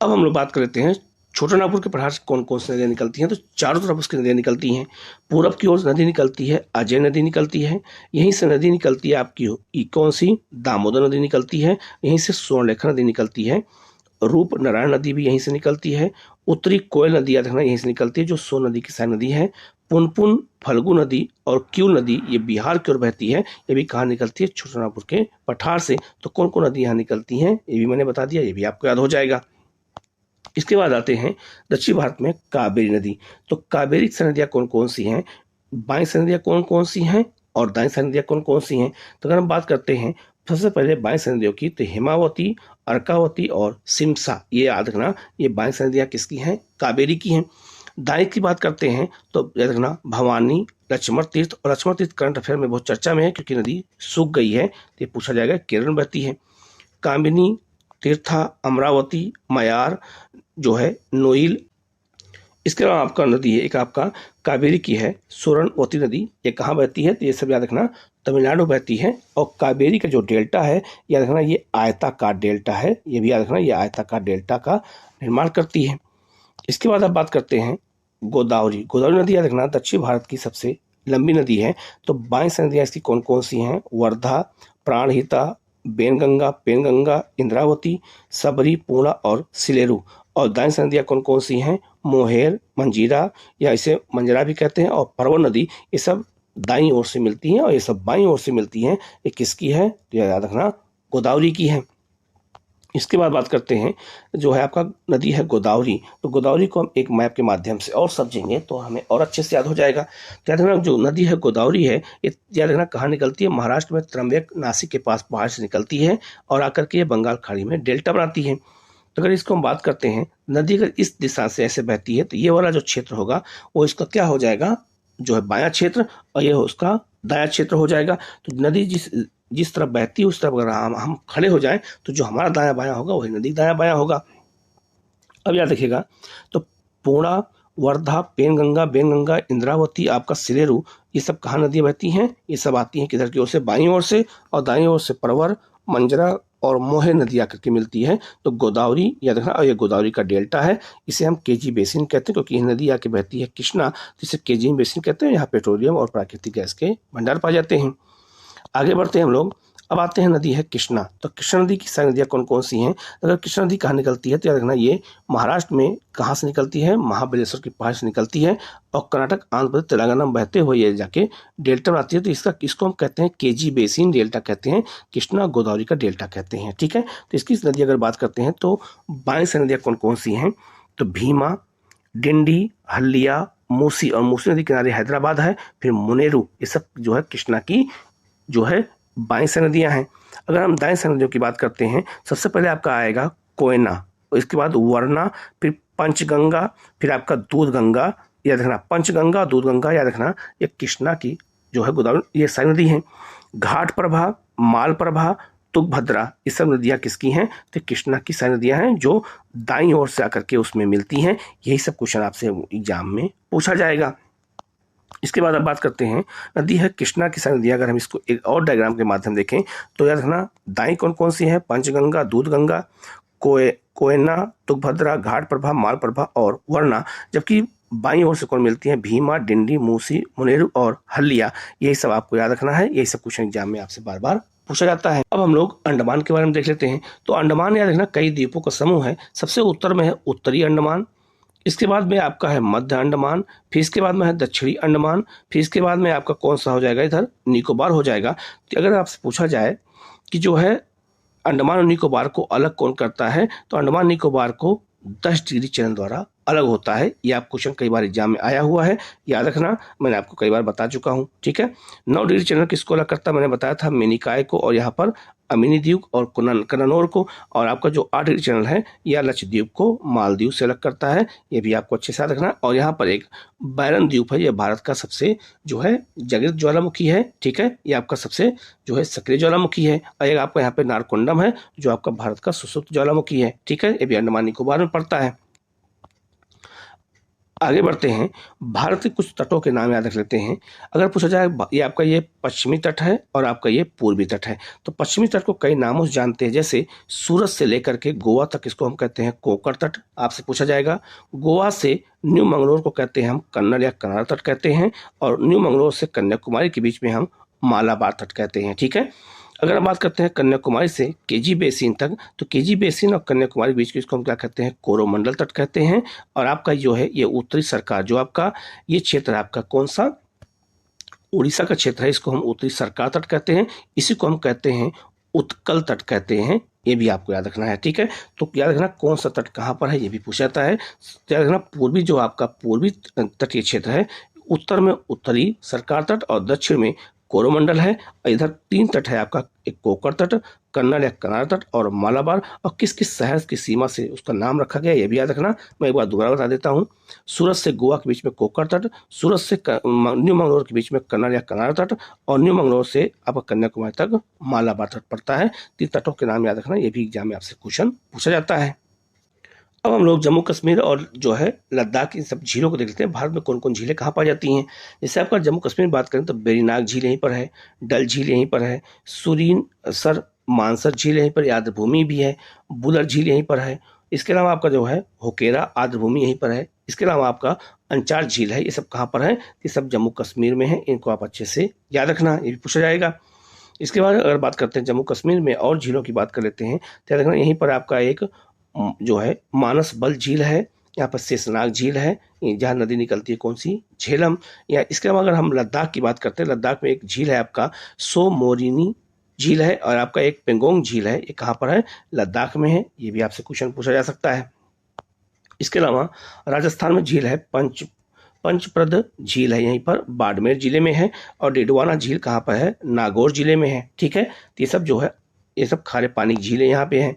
अब हम लोग बात कर लेते हैं छोटा नागपुर के पठार से कौन कौन सी नदियाँ निकलती हैं। तो चारों तरफ उसकी नदियाँ निकलती हैं। पूरब की ओर नदी निकलती है, अजय नदी निकलती है। यहीं से नदी निकलती है आपकी कौन सी? दामोदर नदी निकलती है। यहीं से स्वर्णरेखा नदी निकलती है। रूप नारायण नदी भी यहीं से निकलती है। उत्तरी कोयल नदी याद रखना यहीं से निकलती है, जो सोन नदी की सहायक नदी है। पुनपुन, फल्गु नदी और क्यू नदी ये बिहार की ओर बहती है। ये भी कहाँ निकलती है? छोटा नागपुर के पठार से। तो कौन कौन नदी यहाँ निकलती हैं ये भी मैंने बता दिया, ये भी आपको याद हो जाएगा। इसके बाद आते हैं दक्षिण भारत में कावेरी नदी। तो कावेरी की नदियाँ कौन कौन सी हैं? बाएं से नदियाँ कौन कौन सी हैं और दाएं से नदियाँ कौन कौन सी हैं? तो अगर हम बात करते हैं सबसे पहले बाएं से नदियों की, तो हेमावती, अर्कावती और सिमसा, ये याद रखना ये बाएं से नदियाँ किसकी हैं? कावेरी की हैं। दाएं की बात करते हैं तो याद रखना भवानी, लक्ष्मण तीर्थ। और लक्ष्मण तीर्थ करंट अफेयर में बहुत चर्चा में है क्योंकि नदी सूख गई है, तो ये पूछा जाएगा केरल बहती है। कामिनी, तीर्था, अमरावती, मयार, जो है नोइल। इसके अलावा आपका नदी है एक आपका कावेरी की है सोरनवती नदी। ये कहाँ बहती है? तो ये सब याद रखना तमिलनाडु बहती है। और कावेरी का जो डेल्टा है याद रखना ये आयताकार डेल्टा है, ये भी याद रखना ये आयताकार डेल्टा का निर्माण करती है। इसके बाद आप बात करते हैं गोदावरी। गोदावरी नदी याद रखना दक्षिण भारत की सबसे लंबी नदी है। तो बाएं से नदियाँ इसकी कौन कौन सी हैं? वर्धा, प्राणहिता, बेनगंगा, पेनगंगा, इंद्रावती, सबरी, पूर्णा और सिलेरू। और दाएं से नदियाँ कौन कौन सी हैं? मोहेर, मंजीरा या इसे मंजरा भी कहते हैं और परवन नदी, ये सब दाईं ओर से मिलती हैं और ये सब बाईं ओर से मिलती हैं। ये किसकी है? तो याद रखना गोदावरी की है। इसके बाद बात करते हैं जो है आपका नदी है गोदावरी। तो गोदावरी को हम एक मैप के माध्यम से और समझेंगे तो हमें और अच्छे से याद हो जाएगा। तो याद रखना जो नदी है गोदावरी है ये याद रखना कहाँ निकलती है? महाराष्ट्र में त्रंबक, नासिक के पास पहाड़ से निकलती है और आकर के ये बंगाल खाड़ी में डेल्टा बनाती है। तो अगर इसको हम बात करते हैं नदी अगर इस दिशा से ऐसे बहती है तो ये वाला जो क्षेत्र होगा वो इसका क्या हो जाएगा? जो है बायां क्षेत्र, और ये उसका दायां क्षेत्र हो जाएगा। तो नदी जिस तरफ बहती है उस तरफ अगर हम खड़े हो जाएं तो जो हमारा दायां बायां होगा वही नदी दायां बायां होगा। अब याद रखिएगा तो पूर्णा, वर्धा, पेनगंगा, बेनगंगा, इंद्रावती, आपका सिलेरू, ये सब कहाँ नदियाँ बहती हैं? ये सब आती हैं किधर की ओर से? बाईं ओर से। और दाईं ओर से परवर, मंजरा और मोहे नदी आकर के मिलती है। तो गोदावरी याद रखना, और ये गोदावरी का डेल्टा है। इसे हम केजी बेसिन कहते हैं क्योंकि ये नदी आके बहती है कृष्णा, जिसे केजी बेसिन कहते हैं। यहाँ पेट्रोलियम और प्राकृतिक गैस के भंडार पाए जाते हैं। आगे बढ़ते हैं हम लोग। अब आते हैं नदी है कृष्णा। तो कृष्णा नदी की सारी नदियाँ कौन कौन सी हैं? अगर कृष्णा नदी कहाँ निकलती है तो याद रखना ये महाराष्ट्र में कहाँ से निकलती है? महाबलेश्वर की पहाड़ से निकलती है और कर्नाटक, आंध्र प्रदेश, तेलंगाना में बहते हुए ये जाके डेल्टा बनाती है। तो इसको हम कहते हैं केजी बेसिन डेल्टा कहते हैं, कृष्णा गोदावरी का डेल्टा कहते हैं। ठीक है, तो इसकी नदी अगर बात करते हैं तो बाएं से नदियाँ कौन कौन सी हैं? तो भीमा, डिंडी, हल्लिया, मूसी, और मूसी नदी किनारे हैदराबाद है। फिर मुनेरू, ये सब जो है कृष्णा की जो है बाएं से नदियाँ हैं। अगर हम दाएं से नदियों की बात करते हैं सबसे पहले आपका आएगा कोयना, और इसके बाद वरना, फिर पंचगंगा, फिर आपका दूध गंगा। याद रखना पंचगंगा, दूध गंगा याद रखना ये कृष्णा की जो है गोदावरी ये सारी नदी हैं। घाट प्रभा, माल प्रभा, तुंगभद्रा, ये सब नदियाँ किसकी हैं? तो कृष्णा की सारी नदियाँ हैं जो दाईं ओर से आकर के उसमें मिलती हैं। यही सब क्वेश्चन आपसे एग्जाम में पूछा जाएगा। इसके बाद अब बात करते हैं नदी है कृष्णा की सारी नदियाँ। अगर हम इसको एक और डायग्राम के माध्यम देखें तो याद रखना दाईं कौन कौन सी है? पंचगंगा, दूध गंगा, कोयना, तुंगभद्रा, घाट प्रभा, माल प्रभा और वरना। जबकि बाईं ओर से कौन मिलती हैं? भीमा, डिंडी, मूसी, मुनेरू और हल्लिया। यही सब आपको याद रखना है, यही सब क्वेश्चन एग्जाम में आपसे बार बार पूछा जाता है। अब हम लोग अंडमान के बारे में देख लेते हैं। तो अंडमान याद रखना कई द्वीपों का समूह है। सबसे उत्तर में है उत्तरी अंडमान, इसके बाद में आपका है मध्य अंडमान, फिर इसके बाद में है दक्षिणी अंडमान, फिर इसके बाद में आपका कौन सा हो जाएगा? इधर निकोबार हो जाएगा। तो अगर आपसे पूछा जाए कि जो है अंडमान और निकोबार को अलग कौन करता है तो अंडमान निकोबार को 10 डिग्री चरण द्वारा अलग होता है। ये आप क्वेश्चन कई बार एग्जाम में आया हुआ है, याद रखना, मैंने आपको कई बार बता चुका हूँ। ठीक है, 9 डिग्री चैनल किसको अलग करता है, मैंने बताया था मेनिकाय को, और यहाँ पर अमिनी द्वीप और कन्नौर को। और आपका जो 8 डिग्री चैनल है यह लक्षद्वीप को मालदीव से अलग करता है, ये भी आपको अच्छे से याद रखना। और यहाँ पर एक बैरन द्वीप है, यह भारत का सबसे जो है जागृत ज्वालामुखी है। ठीक है, ये आपका सबसे जो है सक्रिय ज्वालामुखी है। और एक आपका यहाँ पे नारकोंडम है जो आपका भारत का सुषुप्त ज्वालामुखी है। ठीक है, ये भी अंडमान निकोबार में पड़ता है। आगे बढ़ते हैं, भारत के कुछ तटों के नाम याद रख लेते हैं। अगर पूछा जाए, ये आपका ये पश्चिमी तट है और आपका ये पूर्वी तट है। तो पश्चिमी तट को कई नामों से जानते हैं, जैसे सूरत से लेकर के गोवा तक इसको हम कहते हैं कोंकण तट, आपसे पूछा जाएगा। गोवा से न्यू मंगलोर को कहते हैं हम कन्नड़ या कनारा तट कहते हैं, और न्यू मंगलोर से कन्याकुमारी के बीच में हम मालाबार तट कहते हैं। ठीक है, अगर हम बात करते हैं कन्याकुमारी से केजी बेसिन तक, तो केजी बेसिन और कन्याकुमारी के बीच को इसको हम क्या कहते हैं, कोरोमंडल तट कहते हैं। और आपका जो है ये उत्तरी सरकार, जो आपका ये क्षेत्र है आपका कौन सा, उड़ीसा का क्षेत्र है, इसको हम उत्तरी सरकार तट कहते हैं। इसी को हम कहते हैं उत्कल तट कहते हैं, ये भी आपको याद रखना है। ठीक है, तो याद रखना कौन सा तट कहाँ पर है, ये भी पूछा जाता है। याद रखना पूर्वी जो आपका पूर्वी तटीय क्षेत्र है, उत्तर में उत्तरी सरकार तट और दक्षिण में कोरोमंडल है। इधर 3 तट है आपका, एक कोंकण तट, कन्नड़ या कनारा तट और मालाबार। और किस किस शहर की सीमा से उसका नाम रखा गया, ये भी याद रखना। मैं एक बार दोबारा बता देता हूँ, सूरत से गोवा के बीच में कोंकण तट, सूरत से न्यू मंगलोर के बीच में कन्नड़ या कनारा तट, और न्यू मंगलोर से आपका कन्याकुमारी तक मालाबार तट पड़ता है। 3 तटों के नाम याद रखना, ये भी एग्जाम में आपसे क्वेश्चन पूछा जाता है। अब हम लोग जम्मू कश्मीर और जो है लद्दाख की सब झीलों को देख लेते हैं। भारत में कौन कौन झीलें कहाँ पाई जाती हैं। जैसे आपका जम्मू कश्मीर में बात करें तो बेरीनाग झील यहीं पर है, डल झील यहीं पर है, सुरीन सर मानसर झील यहीं पर, आर्द्रभूमि भी है, बुलर झील यहीं पर है। इसके अलावा आपका जो है होकेरा आर्द्रभूमि यहीं पर है। इसके अलावा आपका अंचार झील है, ये सब कहाँ पर है, ये सब जम्मू कश्मीर में है। इनको आप अच्छे से याद रखना, ये भी पूछा जाएगा। इसके बाद अगर बात करते हैं जम्मू कश्मीर में और झीलों की बात कर लेते हैं, तो याद रखना यहीं पर आपका एक जो है मानस बल झील है, यहाँ पर शेषनाग झील है, जहाँ नदी निकलती है कौन सी, झेलम। या इसके अलावा अगर हम लद्दाख की बात करते हैं, लद्दाख में एक झील है आपका सो मोरिनी झील है, और आपका एक पेंगोंग झील है, ये कहाँ पर है, लद्दाख में है। ये भी आपसे क्वेश्चन पूछा जा सकता है। इसके अलावा राजस्थान में झील है पंचप्रद झील है, यहीं पर बाड़मेर जिले में है। और डिडवाना झील कहाँ पर है, नागौर जिले में है। ठीक है, तो ये सब जो है ये सब खारे पानी झीलें यहाँ पे हैं।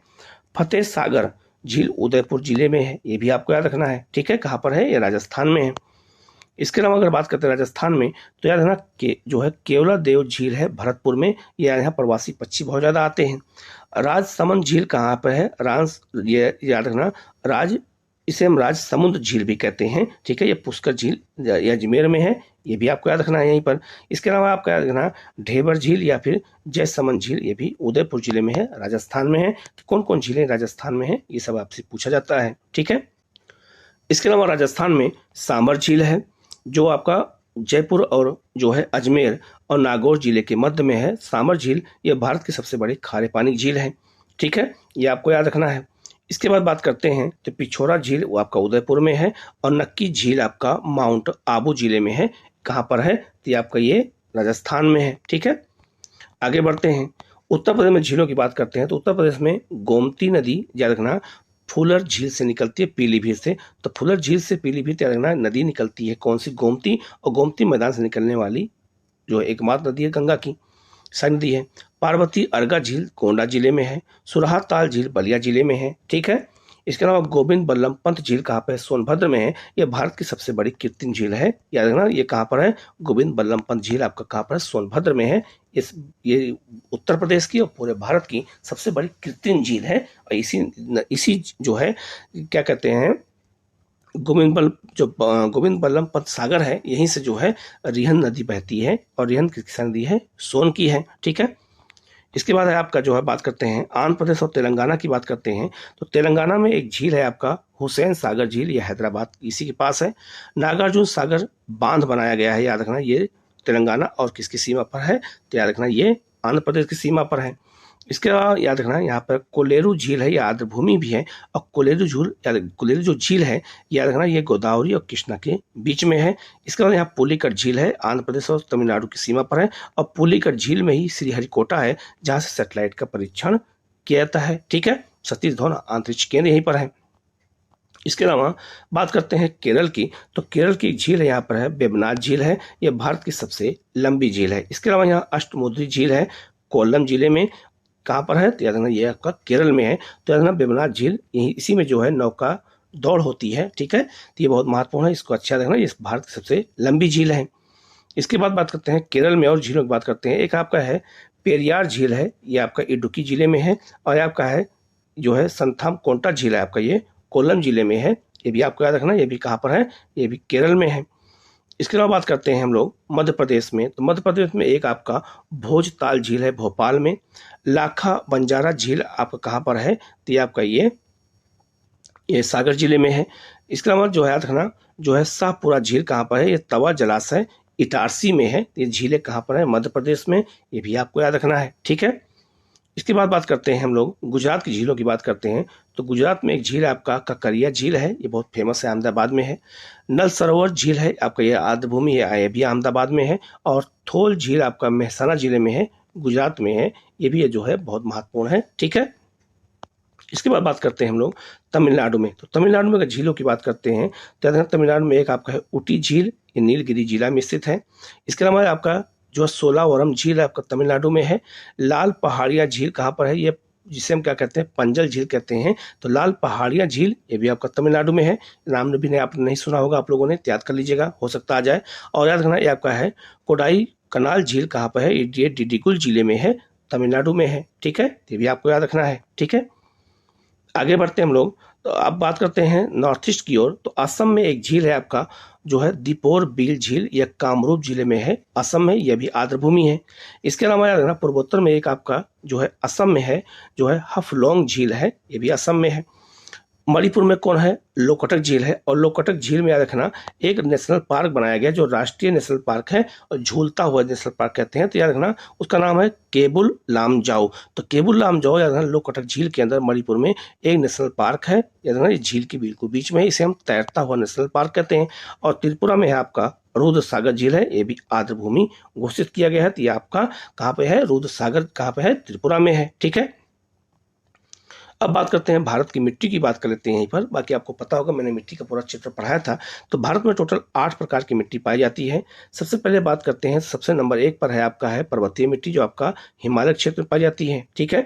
फतेह सागर झील उदयपुर जिले में है, ये भी आपको याद रखना है। ठीक है, कहाँ पर है, ये राजस्थान में है। इसके अलावा अगर बात करते हैं राजस्थान में, तो याद रखना कि जो है केवला देव झील है भरतपुर में, ये यहाँ प्रवासी पक्षी बहुत ज़्यादा आते हैं। राजसमंद झील कहाँ पर है, ये याद रखना, इसे हम राजसमुंद झील भी कहते हैं। ठीक है, ये पुष्कर झील या अजमेर में है, ये भी आपको याद रखना है यहीं पर। इसके अलावा आपका याद रखना ढेबर झील या फिर जयसमंद झील, ये भी उदयपुर जिले में है, राजस्थान में है। तो कौन कौन झीलें राजस्थान में है, ये सब आपसे पूछा जाता है। ठीक है, इसके अलावा राजस्थान में सांबर झील है, जो आपका जयपुर और जो है अजमेर और नागौर जिले के मध्य में है। सांबर झील ये भारत की सबसे बड़ी खारे पानी झील है। ठीक है, ये आपको याद रखना है। इसके बाद बात करते हैं तो पिछोरा झील वो आपका उदयपुर में है, और नक्की झील आपका माउंट आबू जिले में है। कहाँ पर है, तो ये आपका ये राजस्थान में है। ठीक है, आगे बढ़ते हैं। उत्तर प्रदेश में झीलों की बात करते हैं, तो उत्तर प्रदेश में गोमती नदी याद रखना फूलर झील से निकलती है, पीलीभीत से। तो फूलर झील से पीलीभीत याद रखना नदी निकलती है कौन सी, गोमती। और गोमती मैदान से निकलने वाली जो एकमात्र नदी है गंगा की सारी नदी है। पार्वती अर्गा झील गोंडा जिले में है। सुरहा ताल झील बलिया जिले में है। ठीक है, इसके अलावा गोविंद बल्लभ पंत झील कहाँ पर है, सोनभद्र में है। यह भारत की सबसे बड़ी कृत्रिम झील है, याद रखना ये कहाँ पर है, गोविंद बल्लभ पंत झील आपका कहाँ पर है, सोनभद्र में है। ये उत्तर प्रदेश की और पूरे भारत की सबसे बड़ी कृत्रिम झील है। और इसी जो है क्या कहते हैं गोविंद बल्लभ पंत सागर है, यहीं से जो है रिहन नदी बहती है, और रिहन किस नदी है, सोन की है। ठीक है, इसके बाद है आपका जो है बात करते हैं आंध्र प्रदेश और तेलंगाना की बात करते हैं। तो तेलंगाना में एक झील है आपका हुसैन सागर झील, यह हैदराबाद इसी के पास है। नागार्जुन सागर बांध बनाया गया है, याद रखना ये तेलंगाना और किसकी सीमा पर है, तो याद रखना ये आंध्र प्रदेश की सीमा पर है। इसके अलावा याद रखना यहाँ पर कोलेरू झील है, ये आर्द्रभूमि भी है। और कोलेरू जो झील है याद रखना ये गोदावरी और कृष्णा के बीच में है। इसके बाद यहाँ पुलिकट झील है, आंध्र प्रदेश और तमिलनाडु की सीमा पर है। और पुलिकट झील में ही श्रीहरिकोटा है, जहाँ से सैटेलाइट का परीक्षण किया जाता है। ठीक है, सतीश धवन अंतरिक्ष केंद्र यहीं पर है। इसके अलावा बात करते हैं केरल की, तो केरल की एक झील है यहाँ पर है वेम्बनाड झील है, ये भारत की सबसे लंबी झील है। इसके अलावा यहाँ अष्टमुद्री झील है कोल्लम जिले में, कहाँ पर है तो याद रखना ये आपका केरल में है। तो याद रखना वेम्बनाड झील यही इसी में जो है नौका दौड़ होती है, ठीक है। तो ये बहुत महत्वपूर्ण है, इसको अच्छा देखना, ये भारत की सबसे लंबी झील है। इसके बाद बात करते हैं केरल में और झीलों की बात करते हैं। एक आपका है पेरियार झील है, ये आपका इडुक्की जिले में है, और आपका है जो है संथामकोटा झील है आपका ये कोल्लम जिले में है। ये भी आपको याद रखना, ये भी कहाँ पर है, ये भी केरल में है। इसके अलावा बात करते हैं हम लोग मध्य प्रदेश में, तो मध्य प्रदेश में एक आपका भोजताल झील है भोपाल में, लाखा बंजारा झील आपका कहाँ पर है तो ये आपका ये सागर जिले में है। इसके अलावा जो है याद रखना जो है शाहपुरा झील कहाँ पर है, ये तवा जलाशय इटारसी में है। ये झीलें कहाँ पर है, मध्य प्रदेश में, ये भी आपको याद रखना है, ठीक है। इसके बाद बात करते हैं हम लोग गुजरात की झीलों की बात करते हैं, तो गुजरात में एक झील है आपका ककरिया झील है, ये बहुत फेमस है, अहमदाबाद में है। नल सरोवर झील है आपका, ये आर्द्रभूमि है, ये भी अहमदाबाद में है। और थोल झील आपका मेहसाना जिले में है, गुजरात में है, ये भी जो है बहुत महत्वपूर्ण है, ठीक है। इसके बाद बात करते हैं हम लोग तमिलनाडु में, तो तमिलनाडु में अगर झीलों की बात करते हैं तो तमिलनाडु में एक आपका है ऊटी झील, ये नीलगिरी जिला में स्थित है। इसके अलावा आपका जो सोलावरम झील है आपका तमिलनाडु में है। लाल पहाड़िया झील कहाँ पर है, ये जिसे हम क्या कहते हैं पंजल झील कहते हैं, तो लाल पहाड़िया झील ये भी आपका तमिलनाडु में है। नाम भी आपने नहीं सुना होगा, आप लोगों ने याद कर लीजिएगा, हो सकता आ जाए। और याद रखना ये आपका है कोडाई कनाल झील कहाँ पर है, ये डिडिगुल जिले में है, तमिलनाडु में है, ठीक है। ये भी आपको याद रखना है, ठीक है। आगे बढ़ते हैं हम लोग, तो अब बात करते हैं नॉर्थ ईस्ट की ओर, तो असम में एक झील है आपका जो है दीपोर बिल झील, यह कामरूप जिले में है, असम में, यह भी आर्द्रभूमि है। इसके अलावा याद रखना पूर्वोत्तर में एक आपका जो है असम में है जो है हफलोंग झील है, ये भी असम में है। मणिपुर में कौन है, लोकटक झील है, और लोकटक झील में याद रखना एक नेशनल पार्क बनाया गया जो राष्ट्रीय नेशनल पार्क है और झूलता हुआ नेशनल पार्क कहते हैं, तो याद रखना उसका नाम है केबुल लामजाओ। तो केबुल लामजाओ याद रखना लोकटक झील के अंदर मणिपुर में एक नेशनल पार्क है, याद रखना इस झील के बिल्कुल बीच में है, इसे हम तैरता हुआ नेशनल पार्क कहते हैं। और त्रिपुरा में है आपका रुद्र सागर झील है, ये भी आर्द्रभूमि घोषित किया गया है, तो ये आपका कहाँ पे है, रुद्र सागर कहाँ पे है, त्रिपुरा में है, ठीक है। अब बात करते हैं भारत की मिट्टी की बात कर लेते हैं यहीं पर, बाकी आपको पता होगा मैंने मिट्टी का पूरा चित्र पढ़ाया था। तो भारत में टोटल 8 प्रकार की मिट्टी पाई जाती है। सबसे पहले बात करते हैं, सबसे नंबर 1 पर है आपका है पर्वतीय मिट्टी जो आपका हिमालय क्षेत्र में पाई जाती है, ठीक है।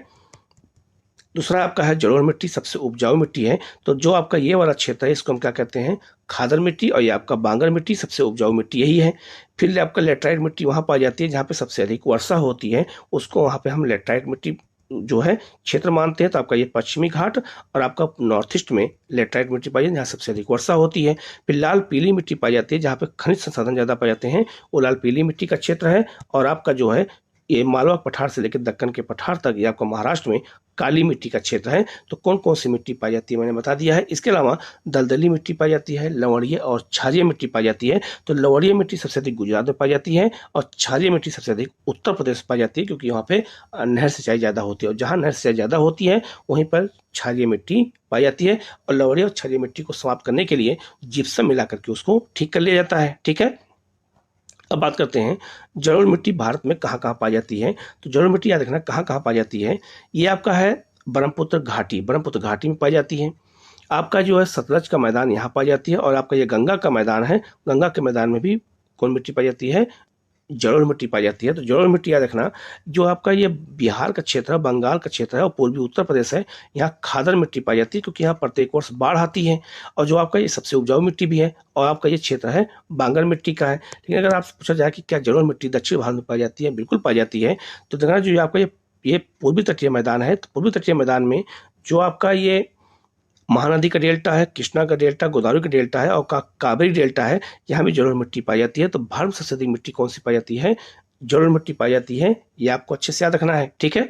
दूसरा आपका है जलोढ़ मिट्टी, सबसे उपजाऊ मिट्टी है, तो जो आपका ये वाला क्षेत्र है इसको हम क्या कहते हैं, खादर मिट्टी, और ये आपका बांगर मिट्टी, सबसे उपजाऊ मिट्टी यही है। फिर आपका लेटराइट मिट्टी वहाँ पाई जाती है जहाँ पे सबसे अधिक वर्षा होती है, उसको वहाँ पे हम लेटराइट मिट्टी जो है क्षेत्र मानते हैं। तो आपका ये पश्चिमी घाट और आपका नॉर्थ ईस्ट में लेटराइट मिट्टी पाई जाती है जहाँ सबसे अधिक वर्षा होती है। फिर लाल पीली मिट्टी पाई जाती है जहाँ पे खनिज संसाधन ज़्यादा पाए जाते हैं, वो लाल पीली मिट्टी का क्षेत्र है। और आपका जो है ये मालवा पठार से लेकर दक्कन के पठार तक ये आपका महाराष्ट्र में काली मिट्टी का क्षेत्र है। तो कौन कौन सी मिट्टी पाई जाती है मैंने बता दिया है। इसके अलावा दलदली मिट्टी पाई जाती है, लवणीय और क्षारीय मिट्टी पाई जाती है। तो लवणीय मिट्टी सबसे अधिक गुजरात में पाई जाती है और क्षारीय मिट्टी सबसे अधिक उत्तर प्रदेश में पाई जाती है, क्योंकि यहाँ पे नहर सिंचाई ज़्यादा होती है, और जहाँ नहर सिंचाई ज़्यादा होती है वहीं पर क्षारीय मिट्टी पाई जाती है। और लवणीय और क्षारीय मिट्टी को समाप्त करने के लिए जिप्सम मिला करके उसको ठीक कर लिया जाता है, ठीक है। अब बात करते हैं जलोढ़ मिट्टी भारत में कहाँ कहाँ पाई जाती है। तो जलोढ़ मिट्टी याद रखना कहाँ कहाँ पाई जाती है, ये आपका है ब्रह्मपुत्र घाटी में पाई जाती है। आपका जो है सतलज का मैदान यहाँ पाई जाती है, और आपका ये गंगा का मैदान है, गंगा के मैदान में भी कौन मिट्टी पाई जाती है, जलोढ़ मिट्टी पाई जाती है। तो जलोढ़ मिट्टी याद रखना जो आपका ये बिहार का क्षेत्र है, बंगाल का क्षेत्र है और पूर्वी उत्तर प्रदेश है, यहाँ खादर मिट्टी पाई जाती है, क्योंकि यहाँ प्रत्येक वर्ष बाढ़ आती है। और जो आपका ये सबसे उपजाऊ मिट्टी भी है, और आपका ये क्षेत्र है बांगर मिट्टी का है। लेकिन अगर आपसे पूछा जाए कि क्या जलोढ़ मिट्टी दक्षिण भारत में पाई जाती है, बिल्कुल पाई जाती है। तो देखना जो आपका ये पूर्वी तटीय मैदान है, तो पूर्वी तटीय मैदान में जो आपका ये महानदी का डेल्टा है, कृष्णा का डेल्टा, गोदावरी का डेल्टा है और कावेरी डेल्टा है, यहाँ भी जलोढ़ मिट्टी पाई जाती है। तो भारत में सबसे अधिक मिट्टी कौन सी पाई जाती है, जलोढ़ मिट्टी पाई जाती है, ये आपको अच्छे से याद रखना है, ठीक है।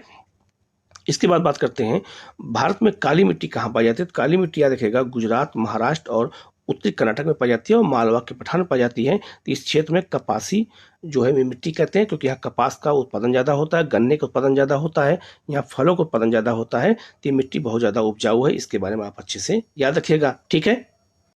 इसके बाद बात करते हैं भारत में काली मिट्टी कहाँ पाई जाती है। तो काली मिट्टी याद रखेगा गुजरात, महाराष्ट्र और उत्तरी कर्नाटक में पाई जाती है, और मालवा के पठार में पाई जाती है। तो इस क्षेत्र में कपासी जो है मिट्टी कहते हैं, क्योंकि यहाँ कपास का उत्पादन ज़्यादा होता है, गन्ने का उत्पादन ज़्यादा होता है, यहाँ फलों का उत्पादन ज़्यादा होता है। तो ये मिट्टी बहुत ज़्यादा उपजाऊ है, इसके बारे में आप अच्छे से याद रखिएगा, ठीक है।